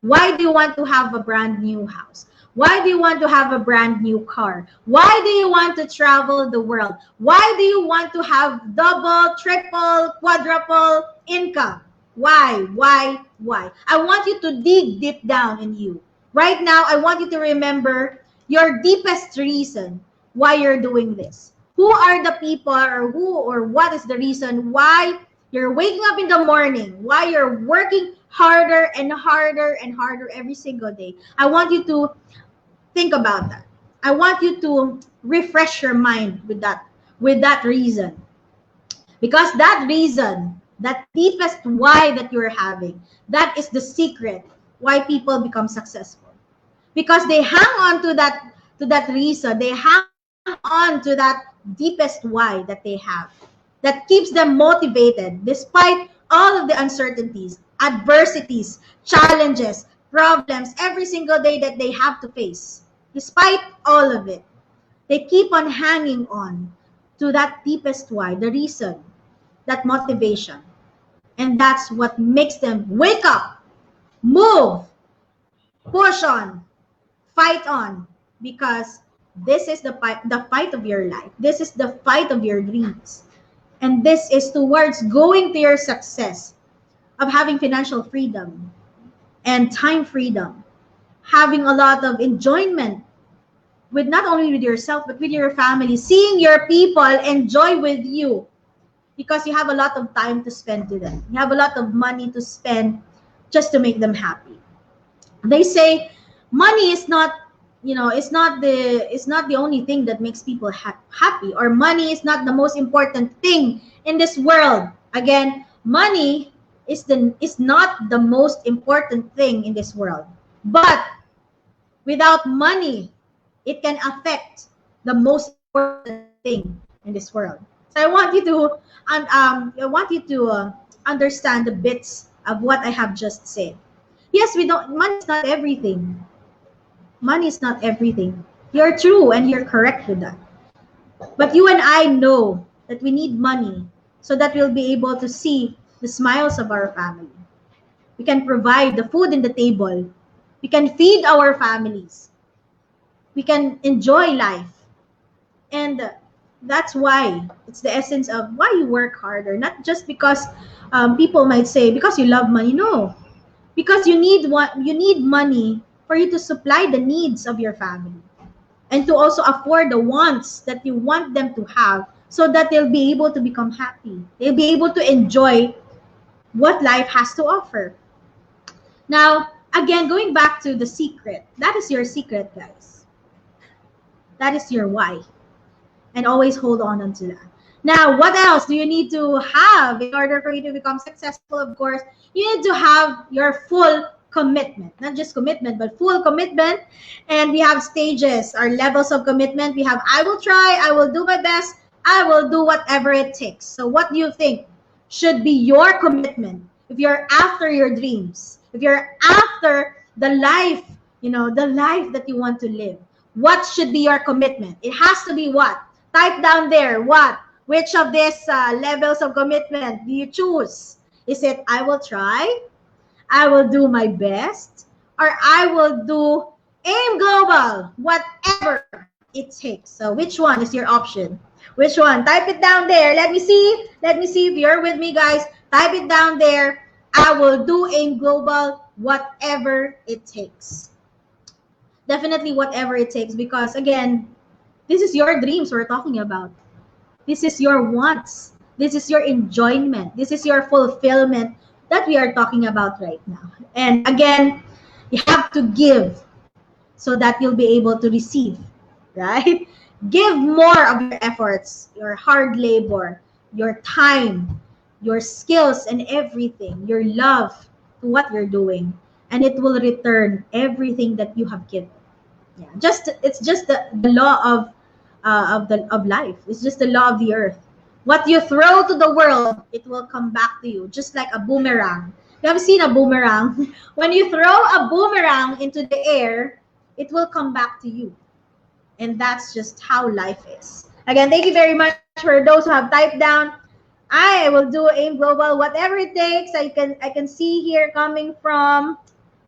Why do you want to have a brand new house? Why do you want to have a brand new car? Why do you want to travel the world? Why do you want to have double, triple, quadruple income? Why? I want you to dig deep down in you. Right now, I want you to remember your deepest reason why you're doing this. Who are the people, or who or what is the reason why you're waking up in the morning, why you're working harder and harder and harder every single day? I want you to think about that. I want you to refresh your mind with that reason. Because that reason, that deepest why that you're having, that is the secret why people become successful. Because they hang on to that reason, they hang on to that deepest why that they have. That keeps them motivated despite all of the uncertainties, adversities, challenges, problems every single day that they have to face. Despite all of it, they keep on hanging on to that deepest why, the reason, that motivation. And that's what makes them wake up, move, push on, fight on, because this is the fight of your life. This is the fight of your dreams. And this is towards going to your success of having financial freedom and time freedom, having a lot of enjoyment with not only with yourself but with your family, seeing your people enjoy with you because you have a lot of time to spend with them. You have a lot of money to spend just to make them happy. They say money is not, it's not the only thing that makes people happy, or money is not the most important thing in this world. Again, money is not the most important thing in this world. But without money, it can affect the most important thing in this world. So I want you to understand the bits of what I have just said. Yes, we don't. Money is not everything. Money is not everything. You're true and you're correct with that. But you and I know that we need money so that we'll be able to see the smiles of our family. We can provide the food in the table. We can feed our families. We can enjoy life. And that's why it's the essence of why you work harder. Not just because people might say because you love money. No, because you need money for you to supply the needs of your family and to also afford the wants that you want them to have, so that they'll be able to become happy. They'll be able to enjoy what life has to offer. Now, again, going back to the secret, that is your secret, guys. That is your why. And always hold on to that. Now, what else do you need to have in order for you to become successful? Of course, you need to have your full commitment. Not just commitment, but full commitment. And we have stages or levels of commitment. We have I will try, I will do my best, I will do whatever it takes. So what do you think should be your commitment if you're after your dreams? If you're after the life, the life that you want to live? What should be your commitment? It has to be what? Type down there, what? Which of these levels of commitment do you choose? Is it I will try, I will do my best, or I will do aim global, whatever it takes? So which one is your option? Which one? Type it down there. Let me see. Let me see if you're with me, guys. Type it down there. I will do aim global, whatever it takes. Definitely whatever it takes, because again, this is your dreams we're talking about. This is your wants. This is your enjoyment. This is your fulfillment that we are talking about right now. And again, you have to give so that you'll be able to receive, right? Give more of your efforts, your hard labor, your time, your skills, and everything, your love to what you're doing. And it will return everything that you have given. Yeah, it's just the law of life. It's just the law of the earth. What you throw to the world, it will come back to you, just like a boomerang. You have seen a boomerang? When you throw a boomerang into the air, it will come back to you. And that's just how life is. Again, thank you very much for those who have typed down. I will do aim global, whatever it takes. I can see here coming from,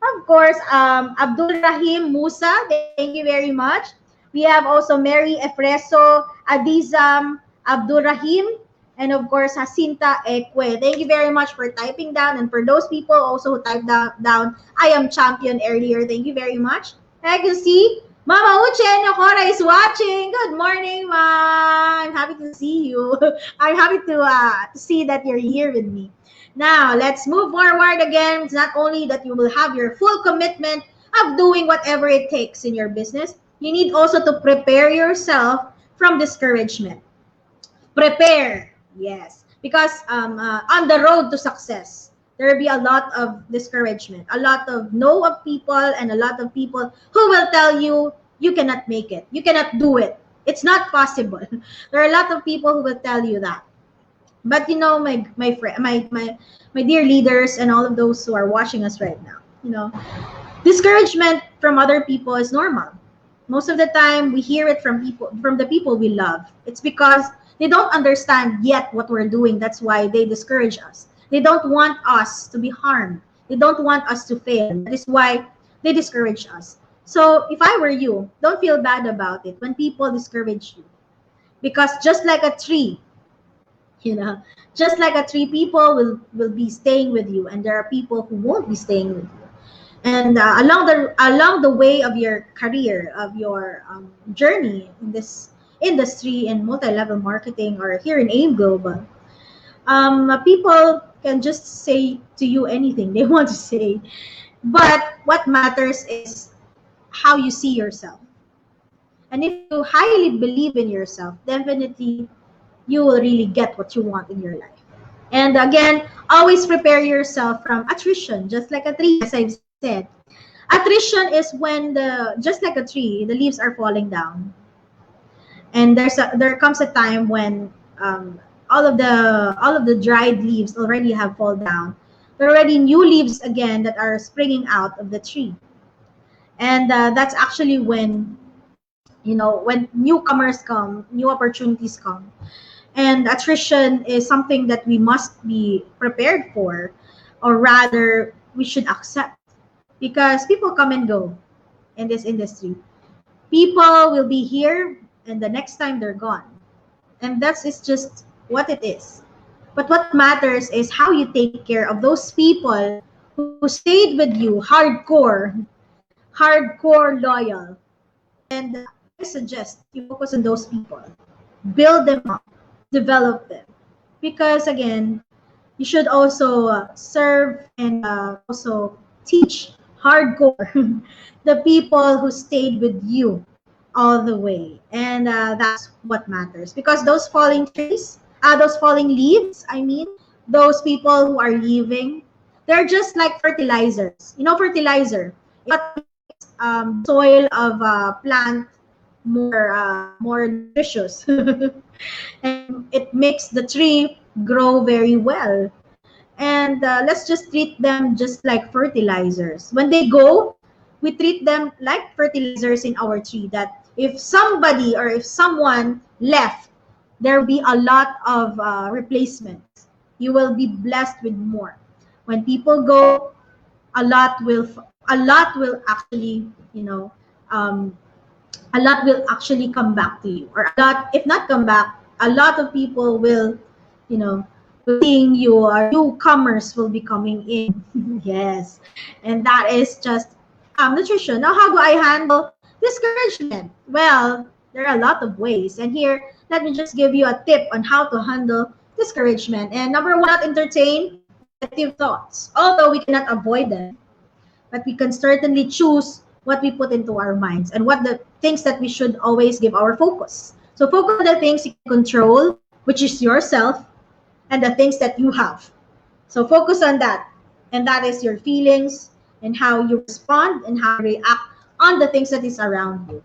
of course, Abdul Rahim Musa. Thank you very much. We have also Mary Efreso, Adizam, Abdul Rahim, And of course, Jacinta Ekwe. Thank you very much for typing down. And for those people also who typed down I am champion earlier, thank you very much. I can see Mama Uche Nokora is watching. Good morning, Ma. I'm happy to see you. I'm happy to see that you're here with me. Now, let's move forward again. It's not only that you will have your full commitment of doing whatever it takes in your business, you need also to prepare yourself from discouragement. Prepare, yes, because on the road to success, there will be a lot of discouragement, a lot of no of people, and a lot of people who will tell you you cannot make it, you cannot do it, it's not possible. There are a lot of people who will tell you that. But you know, my friend, my dear leaders, and all of those who are watching us right now, you know, discouragement from other people is normal. Most of the time, we hear it from the people we love. It's because they don't understand yet what we're doing. That's why they discourage us. They don't want us to be harmed. They don't want us to fail. That is why they discourage us. So if I were you, don't feel bad about it when people discourage you. Because just like a tree, you know, just like a tree, people will be staying with you, and there are people who won't be staying with you. And along the way of your career, of your journey in this industry in multi-level marketing or here in AIM Global, people can just say to you anything they want to say. But what matters is how you see yourself. And if you highly believe in yourself, definitely you will really get what you want in your life. And again, always prepare yourself from attrition, just like a tree, as I've said. Attrition is when just like a tree, the leaves are falling down. And there comes a time when all of the dried leaves already have fallen down. There are already new leaves again that are springing out of the tree. And that's actually when, you know, when newcomers come, new opportunities come. And attrition is something that we must be prepared for, or rather we should accept, because people come and go in this industry. People will be here and the next time they're gone. And that's is just what it is. But what matters is how you take care of those people who stayed with you hardcore loyal. And I suggest you focus on those people, build them up, develop them. Because again, you should also serve and also teach hardcore the people who stayed with you all the way. And that's what matters. Because those falling leaves, I mean, those people who are leaving, they're just like fertilizers. You know, fertilizer. What makes soil of a plant more nutritious. And it makes the tree grow very well. And let's just treat them just like fertilizers. When they go, we treat them like fertilizers in our tree, that if somebody or if someone left, there will be a lot of replacements. You will be blessed with more. When people go, a lot will actually, you know, a lot will actually come back to you, or a lot, if not come back, a lot of people will, you know, seeing you, or newcomers will be coming in. Yes, and that is just nutrition. Now, how do I handle discouragement? Well, there are a lot of ways, and here let me just give you a tip on how to handle discouragement. And number one, not entertain negative thoughts, although we cannot avoid them, but we can certainly choose what we put into our minds and what the things that we should always give our focus. So focus on the things you can control, which is yourself, and the things that you have. So focus on that. And that is your feelings and how you respond and how you react on the things that is around you.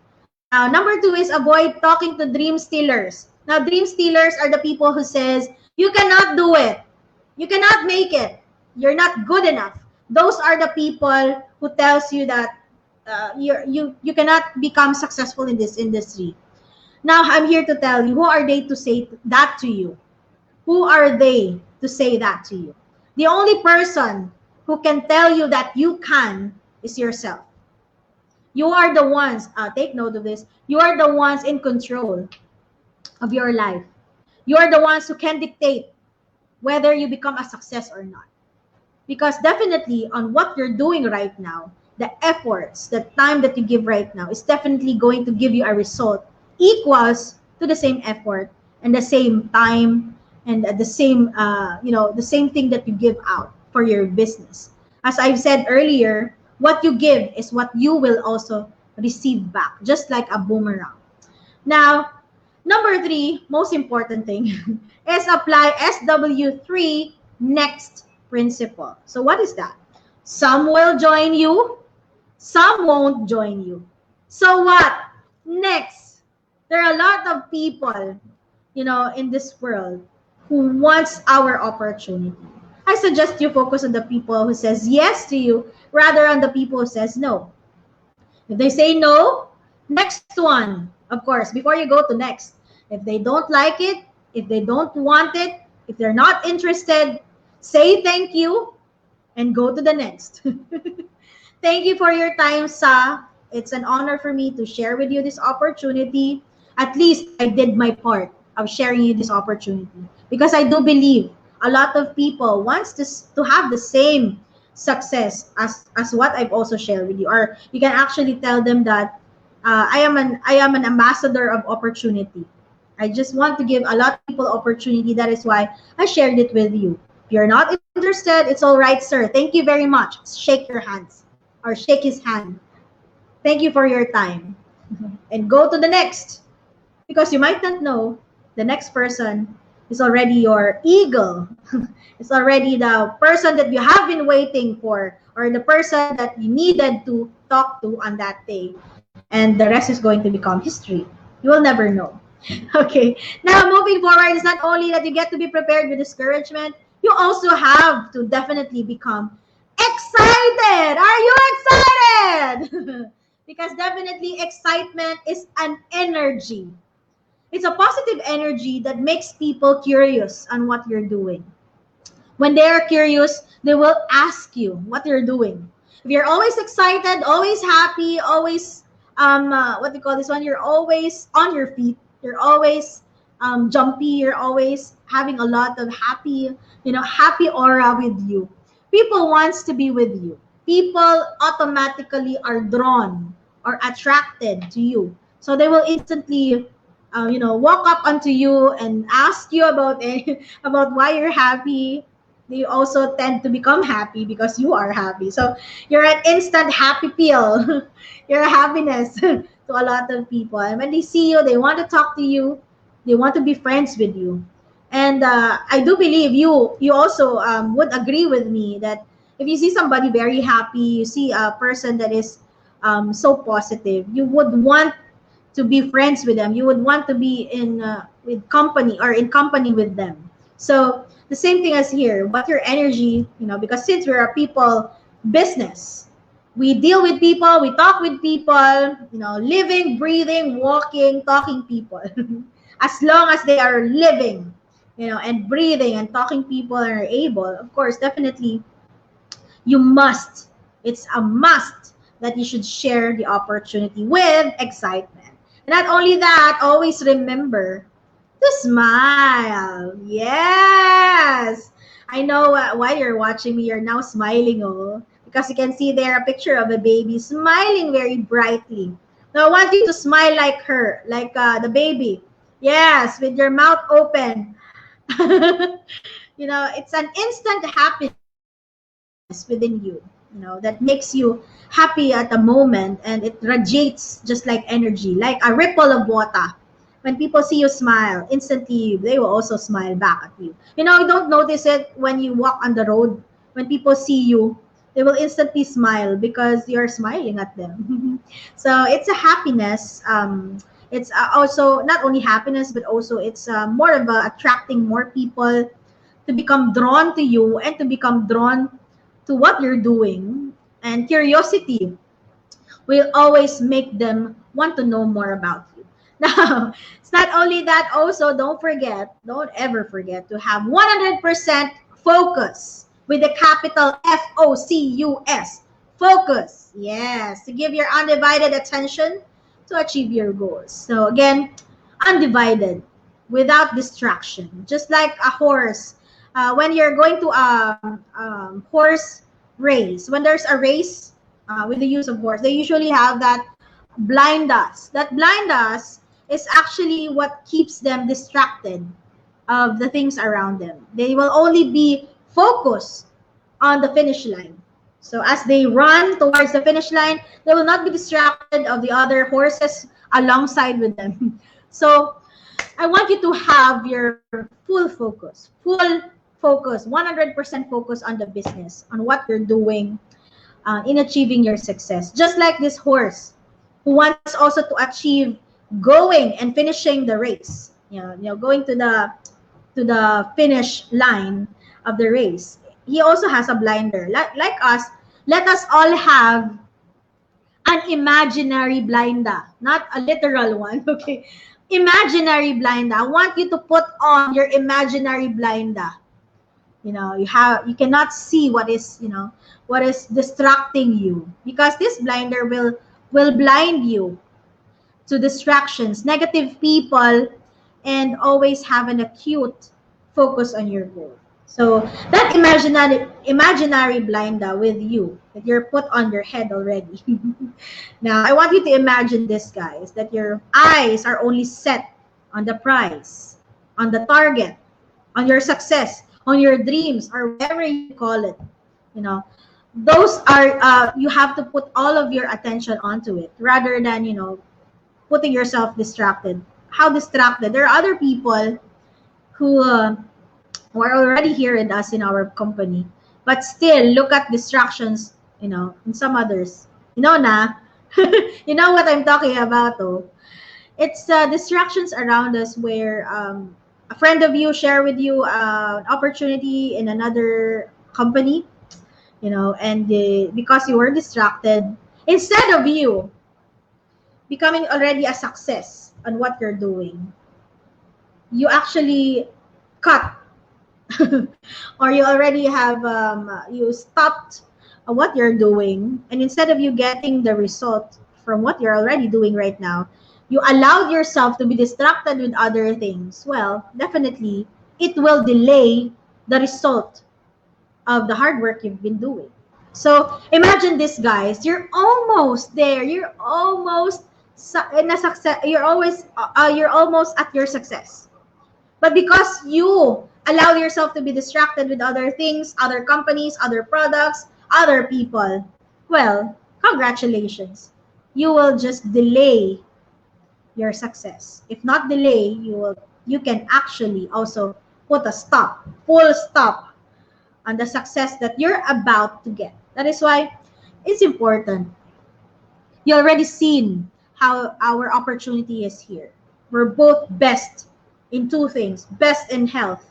Now, number two is avoid talking to dream stealers. Now, dream stealers are the people who says, you cannot do it. You cannot make it. You're not good enough. Those are the people who tells you that you cannot become successful in this industry. Now, I'm here to tell you, who are they to say that to you? Who are they to say that to you? The only person who can tell you that you can is yourself. You are the ones, take note of this, you are the ones in control of your life. You're the ones who can dictate whether you become a success or not. Because definitely on what you're doing right now, the efforts, the time that you give right now is definitely going to give you a result equals to the same effort and the same time and the same the same thing that you give out for your business. As I've said earlier, what you give is what you will also receive back, just like a boomerang. Now, number three, most important thing, is apply SW3 next principle. So what is that? Some will join you, some won't join you. So what? Next, there are a lot of people, in this world who wants our opportunity. I suggest you focus on the people who says yes to you rather on the people who says no. If they say no, next one. Of course, before you go to next, if they don't like it, if they don't want it, if they're not interested, say thank you and go to the next. Thank you for your time, Sa. It's an honor for me to share with you this opportunity. At least I did my part of sharing you this opportunity because I do believe a lot of people wants to have the same success as what I've also shared with you. Or you can actually tell them that I am an ambassador of opportunity. I just want to give a lot of people opportunity. That is why I shared it with you. If you're not interested, it's all right, sir. Thank you very much. Shake your hands or shake his hand. Thank you for your time. And go to the next. Because you might not know, the next person is already your eagle. It's already the person that you have been waiting for or the person that you needed to talk to on that day. And the rest is going to become history. You will never know. Okay. Now, moving forward, it's not only that you get to be prepared with discouragement, you also have to definitely become excited. Are you excited? Because definitely excitement is an energy. It's a positive energy that makes people curious on what you're doing. When they're curious, they will ask you what you're doing. If you're always excited, always happy, always what do you call this one? You're always on your feet. You're always jumpy. You're always having a lot of happy aura with you. People wants to be with you. People automatically are drawn or attracted to you. So they will instantly walk up onto you and ask you about about why you're happy. They also tend to become happy because you are happy. So you're an instant happy pill. You're a happiness to a lot of people. And when they see you, they want to talk to you. They want to be friends with you. And I do believe you also would agree with me that if you see somebody very happy, you see a person that is so positive, you would want to be friends with them. You would want to be with company or in company with them. So the same thing as here. What your energy, because since we're a people business, we deal with people, we talk with people, living, breathing, walking, talking people. As long as they are living, and breathing and talking people and are able, of course, definitely you must. It's a must that you should share the opportunity with excitement. And not only that, always remember to smile. Yes. I know while you're watching me, you're now smiling, because you can see there a picture of a baby smiling very brightly. Now I want you to smile like her, like the baby. Yes, with your mouth open. It's an instant happiness within you, that makes you happy at the moment, and it radiates just like energy, like a ripple of water. When people see you smile, instantly they will also smile back at you. You don't notice it when you walk on the road. When people see you, they will instantly smile because you're smiling at them. So it's a happiness. It's also not only happiness, but also it's more of attracting more people to become drawn to you and to become drawn to what you're doing. And curiosity will always make them want to know more about you. Now, it's not only that, also don't ever forget to have 100% focus with the capital FOCUS. Focus. Yes, to give your undivided attention to achieve your goals. So again, undivided. without distraction. Just like a horse, when you're going to a horse race, when there's a race with the use of horse, they usually have that blind us. That blind us is actually what keeps them distracted of the things around them. They will only be focused on the finish line. So as they run towards the finish line, they will not be distracted of the other horses alongside with them. So I want you to have your full focus, 100% focus on the business, on what you're doing in achieving your success. Just like this horse who wants also to achieve going and finishing the race, going to the finish line of the race. He also has a blinder. Like us, let us all have an imaginary blinder, not a literal one, okay? Imaginary blinder. I want you to put on your imaginary blinder. You cannot see what is distracting you, because this blinder will blind you to distractions, negative people, and always have an acute focus on your goal. So that imaginary blinder with you that you're put on your head already. Now I want you to imagine this, guys, that your eyes are only set on the prize, on the target, on your success, on your dreams, or whatever you call it. You know, those are you have to put all of your attention onto it rather than putting yourself distracted. How distracted? There are other people who are already here with us in our company, but still look at distractions, in some others. You know what I'm talking about, though. It's distractions around us where a friend of you share with you an opportunity in another company, and because you were distracted, instead of you becoming already a success on what you're doing, you actually cut or you already have you stopped what you're doing, and instead of you getting the result from what you're already doing right now, you allowed yourself to be distracted with other things. Well, definitely it will delay the result of the hard work you've been doing. So imagine this, guys. You're almost there. You're almost in a success. You're almost at your success. But because you allow yourself to be distracted with other things, other companies, other products, other people, well, congratulations. You will just delay your success. If not delay, you can actually also put a stop, full stop on the success that you're about to get. That is why it's important. You already seen how our opportunity is here. We're both best in two things: best in health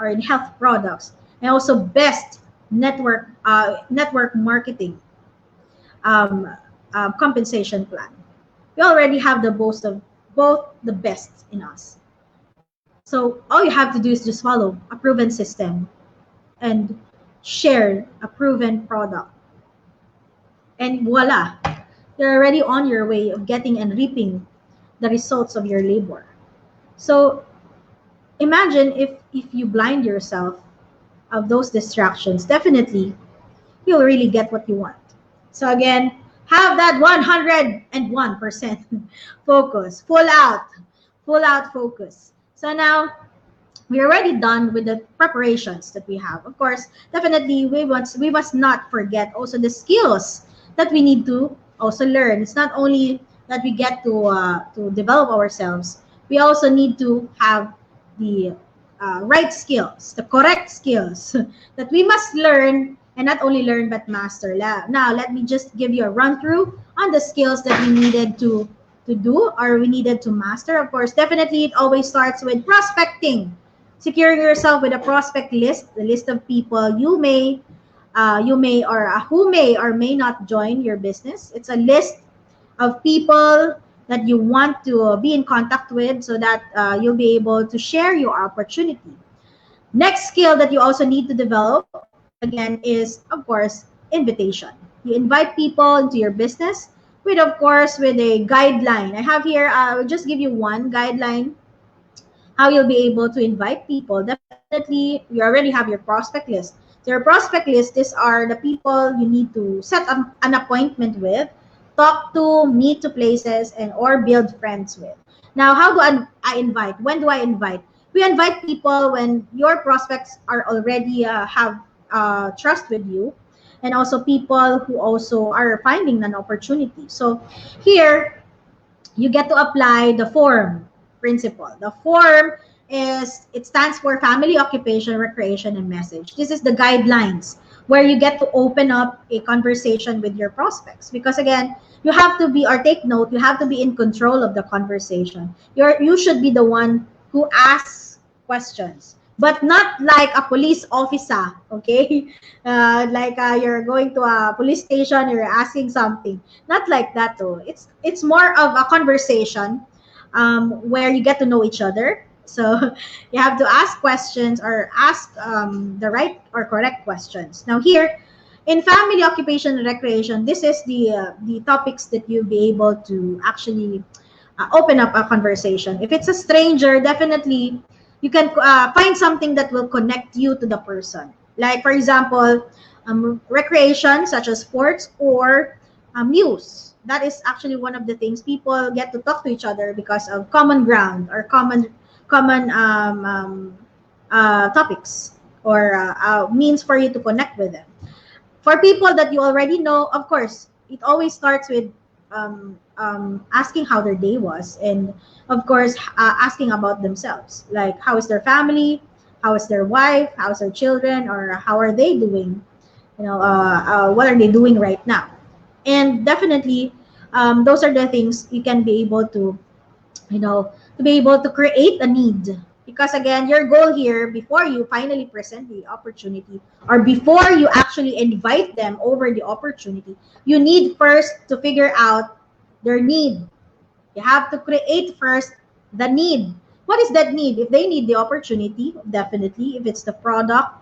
or in health products, and also best network marketing compensation plan. We already have the both of both the best in us. So all you have to do is just follow a proven system and share a proven product, and voila, you're already on your way of getting and reaping the results of your labor. So imagine if you blind yourself of those distractions, definitely you'll really get what you want. So again, have that 101% focus, full out focus. So now we're already done with the preparations that we have. Of course, definitely we must not forget also the skills that we need to also learn. It's not only that we get to develop ourselves. We also need to have the right skills, the correct skills that we must learn, and not only learn but master. Now, let me just give you a run through on the skills that we needed to do or we needed to master. Of course, definitely it always starts with prospecting, securing yourself with a prospect list, the list of people you may or who may or may not join your business. It's a list of people that you want to be in contact with so that you'll be able to share your opportunity. Next skill that you also need to develop, again, is, of course, invitation. You invite people into your business with a guideline. I have here, I will just give you one guideline how you'll be able to invite people. Definitely, you already have your prospect list. So your prospect list, these are the people you need to set an appointment with, talk to, meet to places, and or build friends with. Now, how do I invite? When do I invite? We invite people when your prospects are already have trust with you, and also people who also are finding an opportunity. So here, you get to apply the form principle. The form it stands for family, occupation, recreation, and message. This is the guidelines where you get to open up a conversation with your prospects. Because again, you have to be, or take note, you have to be in control of the conversation. You should be the one who asks questions, but not like a police officer, okay? Like you're going to a police station, you're asking something. Not like that though. It's more of a conversation where you get to know each other. So you have to ask questions or ask the right or correct questions. Now here, in family, occupation, and recreation, this is the topics that you'll be able to actually open up a conversation. If it's a stranger, definitely you can find something that will connect you to the person. Like, for example, recreation, such as sports or news. That is actually one of the things people get to talk to each other because of common ground or common topics or means for you to connect with them. For people that you already know, of course, it always starts with asking how their day was, and of course, asking about themselves, like how is their family, how is their wife, how is their children, or how are they doing? What are they doing right now? And definitely, those are the things you can be able to to be able to create a need. Because again, your goal here, before you finally present the opportunity or before you actually invite them over the opportunity, you need first to figure out their need. You have to create first the need. What is that need? If they need the opportunity, definitely, if it's the product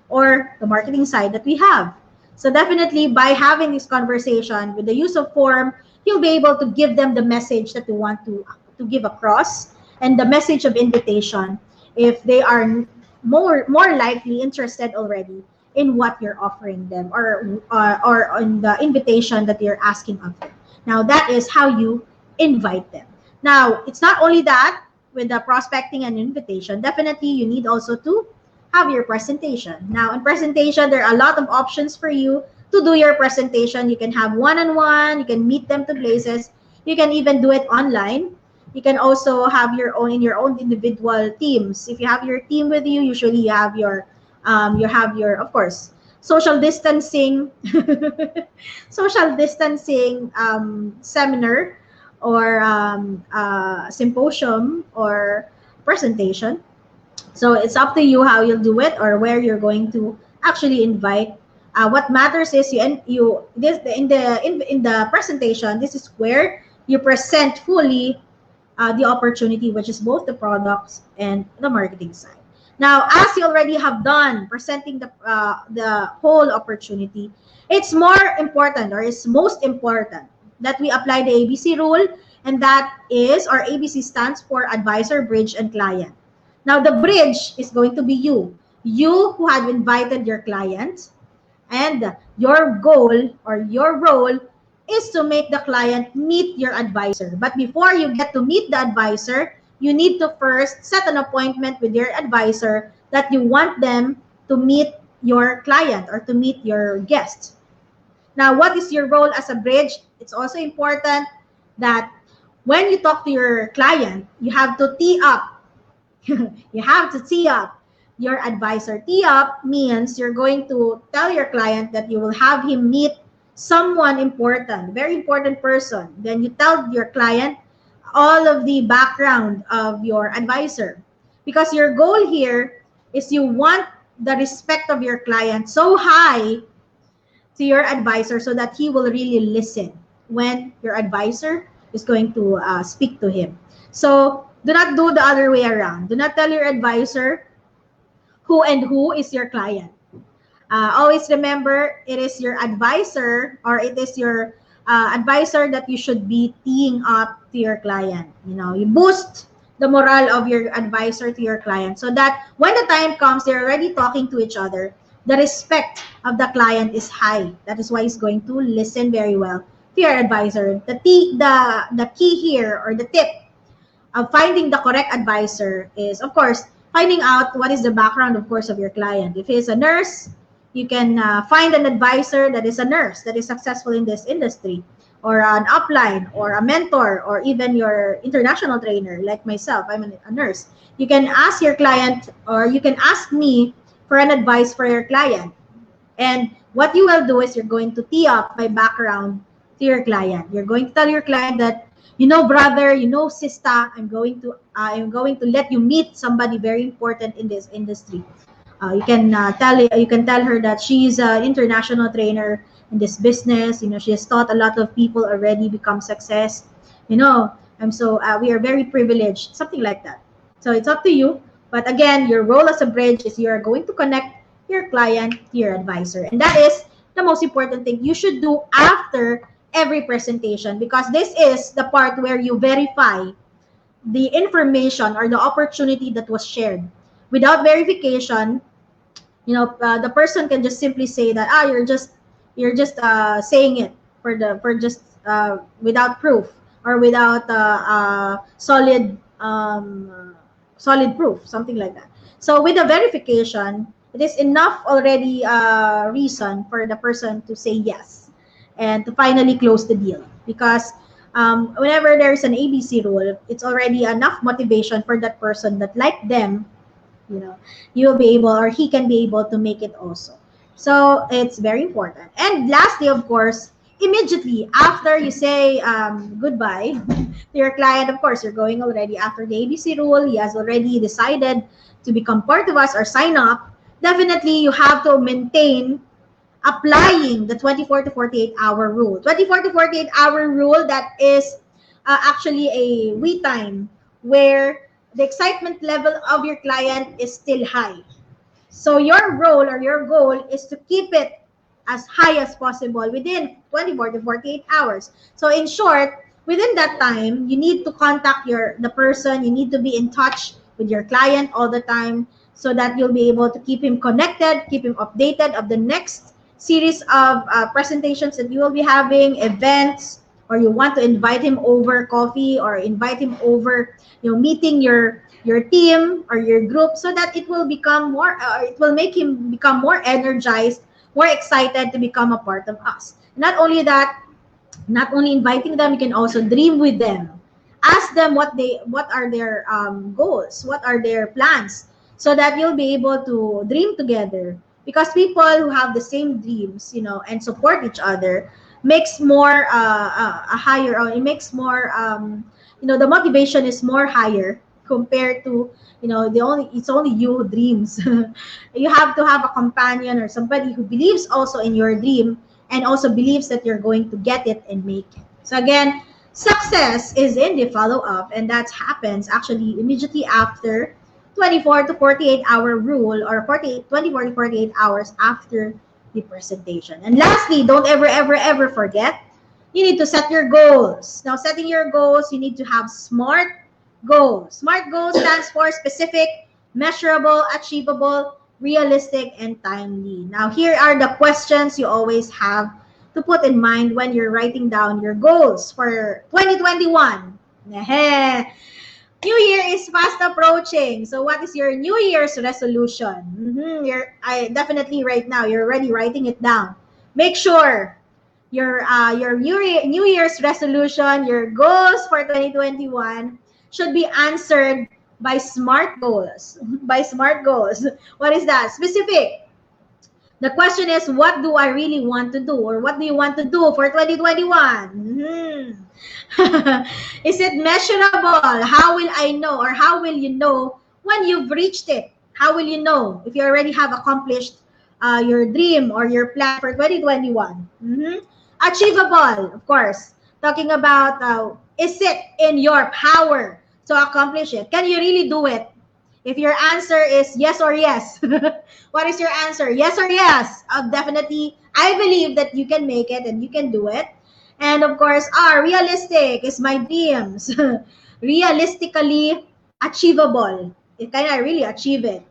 or the marketing side that we have. So definitely by having this conversation with the use of form, you'll be able to give them the message that you want to give across, and the message of invitation if they are more likely interested already in what you're offering them, or on the invitation that you're asking of them. Now that is how you invite them. Now it's not only that with the prospecting and invitation. Definitely you need also to have your presentation. Now in presentation, there are a lot of options for you to do your presentation. You can have one-on-one, you can meet them to places, you can even do it online. You can also have your own individual teams. If you have your team with you, usually you have your, of course, social distancing social distancing seminar or symposium or presentation. So it's up to you how you'll do it or where you're going to actually invite. What matters is you this in the presentation. This is where you present fully the opportunity, which is both the products and the marketing side. Now, as you already have done presenting the whole opportunity, it's more important, or it's most important, that we apply the ABC rule, and that is, or ABC stands for advisor, bridge, and client. Now, the bridge is going to be you who have invited your client, and your goal or your role is to make the client meet your advisor. But before you get to meet the advisor, you need to first set an appointment with your advisor that you want them to meet your client or to meet your guest. Now, what is your role as a bridge? It's also important that when you talk to your client, you have to tee up. You have to tee up your advisor. Tee up means you're going to tell your client that you will have him meet someone important, very important person. Then you tell your client all of the background of your advisor. Because your goal here is you want the respect of your client so high to your advisor so that he will really listen when your advisor is going to speak to him. So do not do the other way around. Do not tell your advisor who is your client. Always remember, it is your advisor, or it is your advisor that you should be teeing up to your client. You boost the morale of your advisor to your client, so that when the time comes, they're already talking to each other. The respect of the client is high. That is why he's going to listen very well to your advisor. The key here, or the tip of finding the correct advisor, is, of course, finding out what is the background, of course, of your client. If he's a nurse, you can find an advisor that is a nurse that is successful in this industry, or an upline, or a mentor, or even your international trainer, like myself. I'm a nurse. You can ask your client, or you can ask me for an advice for your client. And what you will do is you're going to tee up my background to your client. You're going to tell your client that, brother, sister, I'm going to let you meet somebody very important in this industry. You can tell her that she's an international trainer in this business. She has taught a lot of people already become success. We are very privileged, something like that. So it's up to you. But again, your role as a bridge is you are going to connect your client to your advisor. And that is the most important thing you should do after every presentation, because this is the part where you verify the information or the opportunity that was shared. Without verification, the person can just simply say that you're just saying it for just without proof, or without solid proof, something like that. So with the verification, it is enough already reason for the person to say yes and to finally close the deal, because whenever there's an ABC rule, it's already enough motivation for that person that, like them, you'll be able, or he can be able to make it also. So it's very important. And lastly, of course, immediately after you say goodbye to your client, of course, you're going already after the ABC rule. He has already decided to become part of us or sign up. Definitely, you have to maintain applying the 24 to 48 hour rule. 24 to 48 hour rule, that is actually a wait time where the excitement level of your client is still high. So your role or your goal is to keep it as high as possible within 24 to 48 hours. So in short, within that time, you need to contact the person. You need to be in touch with your client all the time, so that you'll be able to keep him connected, keep him updated of the next series of presentations that you will be having, events, or you want to invite him over coffee, or invite him over, meeting your team or your group, so that it will become more, it will make him become more energized, more excited to become a part of us. Not only that, not only inviting them, you can also dream with them. Ask them what are their goals, what are their plans, so that you'll be able to dream together. Because people who have the same dreams, and support each other, makes more a higher, or it makes more, the motivation is more higher compared to, it's only you who dreams. You have to have a companion or somebody who believes also in your dream, and also believes that you're going to get it and make it. So again, success is in the follow-up, and that happens actually immediately after 24 to 48 hour rule, or 24 to 48 hours after the presentation. And lastly, don't ever forget, you need to set your goals. Now, setting your goals, you need to have SMART goals. SMART goals stands for specific, measurable, achievable, realistic, and timely. Now, here are the questions you always have to put in mind when you're writing down your goals for 2021. New Year is fast approaching. So what is your New Year's resolution? I definitely right now, you're already writing it down. Make sure your New Year's resolution, your goals for 2021 should be answered by SMART goals. By SMART goals. What is that? Specific. The question is, what do I really want to do? Or what do you want to do for 2021? Is it measurable? How will I know, or how will you know when you've reached it? How will you know if you already have accomplished your dream or your plan for 2021? Achievable, of course. Talking about, is it in your power to accomplish it? Can you really do it? If your answer is yes or yes, what is your answer? Yes or yes? Definitely, I believe that you can make it and you can do it. And of course, realistic is my dreams. Realistically, achievable? Can I really achieve it?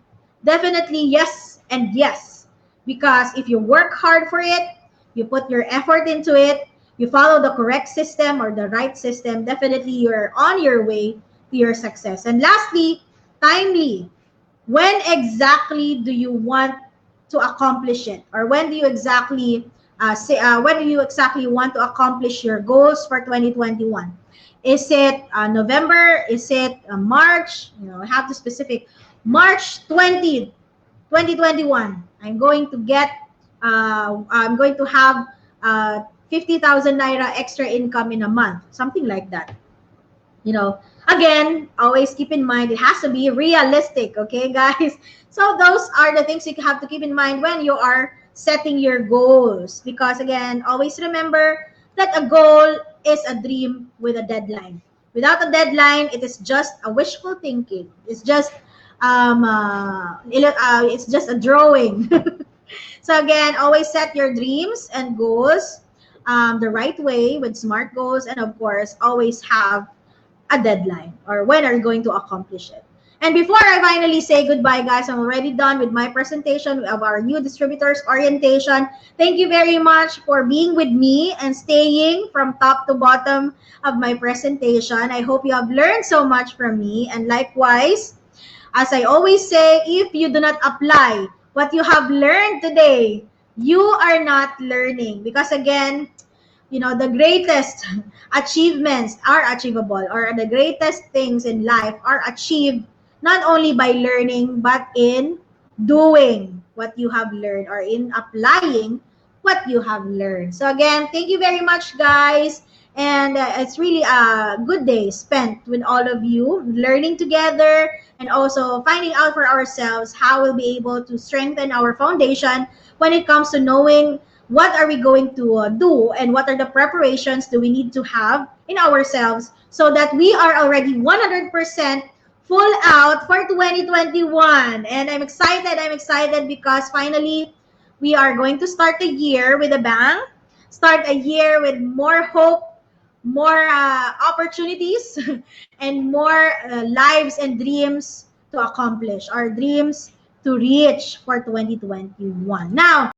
Definitely yes and yes. Because if you work hard for it, you put your effort into it, you follow the correct system or the right system, definitely you're on your way to your success. And lastly, timely. When exactly do you want to accomplish it, or when do you exactly when do you exactly want to accomplish your goals for 2021? Is it November? Is it March? I have to specific. March 20th, 2021. I'm going to have 50,000 naira extra income in a month, something like that. Again, always keep in mind it has to be realistic, okay, guys? So those are the things you have to keep in mind when you are setting your goals. Because again, always remember that a goal is a dream with a deadline. Without a deadline, it is just a wishful thinking. It's just a drawing. So again, always set your dreams and goals the right way with SMART goals, and of course, always have a deadline, or when are you going to accomplish it. And before I finally say goodbye, guys, I'm already done with my presentation of our new distributors orientation. Thank you very much for being with me and staying from top to bottom of my presentation. I hope you have learned so much from me. And likewise, as I always say, if you do not apply what you have learned today, you are not learning. Because again, the greatest achievements are achievable, or the greatest things in life are achieved not only by learning, but in doing what you have learned, or in applying what you have learned. So again, thank you very much, guys. And it's really a good day spent with all of you, learning together, and also finding out for ourselves how we'll be able to strengthen our foundation when it comes to knowing what are we going to do, and what are the preparations do we need to have in ourselves, so that we are already 100% full out for 2021. And I'm excited because finally we are going to start the year with a bang, start a year with more hope, more opportunities, and more lives and dreams to accomplish, our dreams to reach for 2021. Now,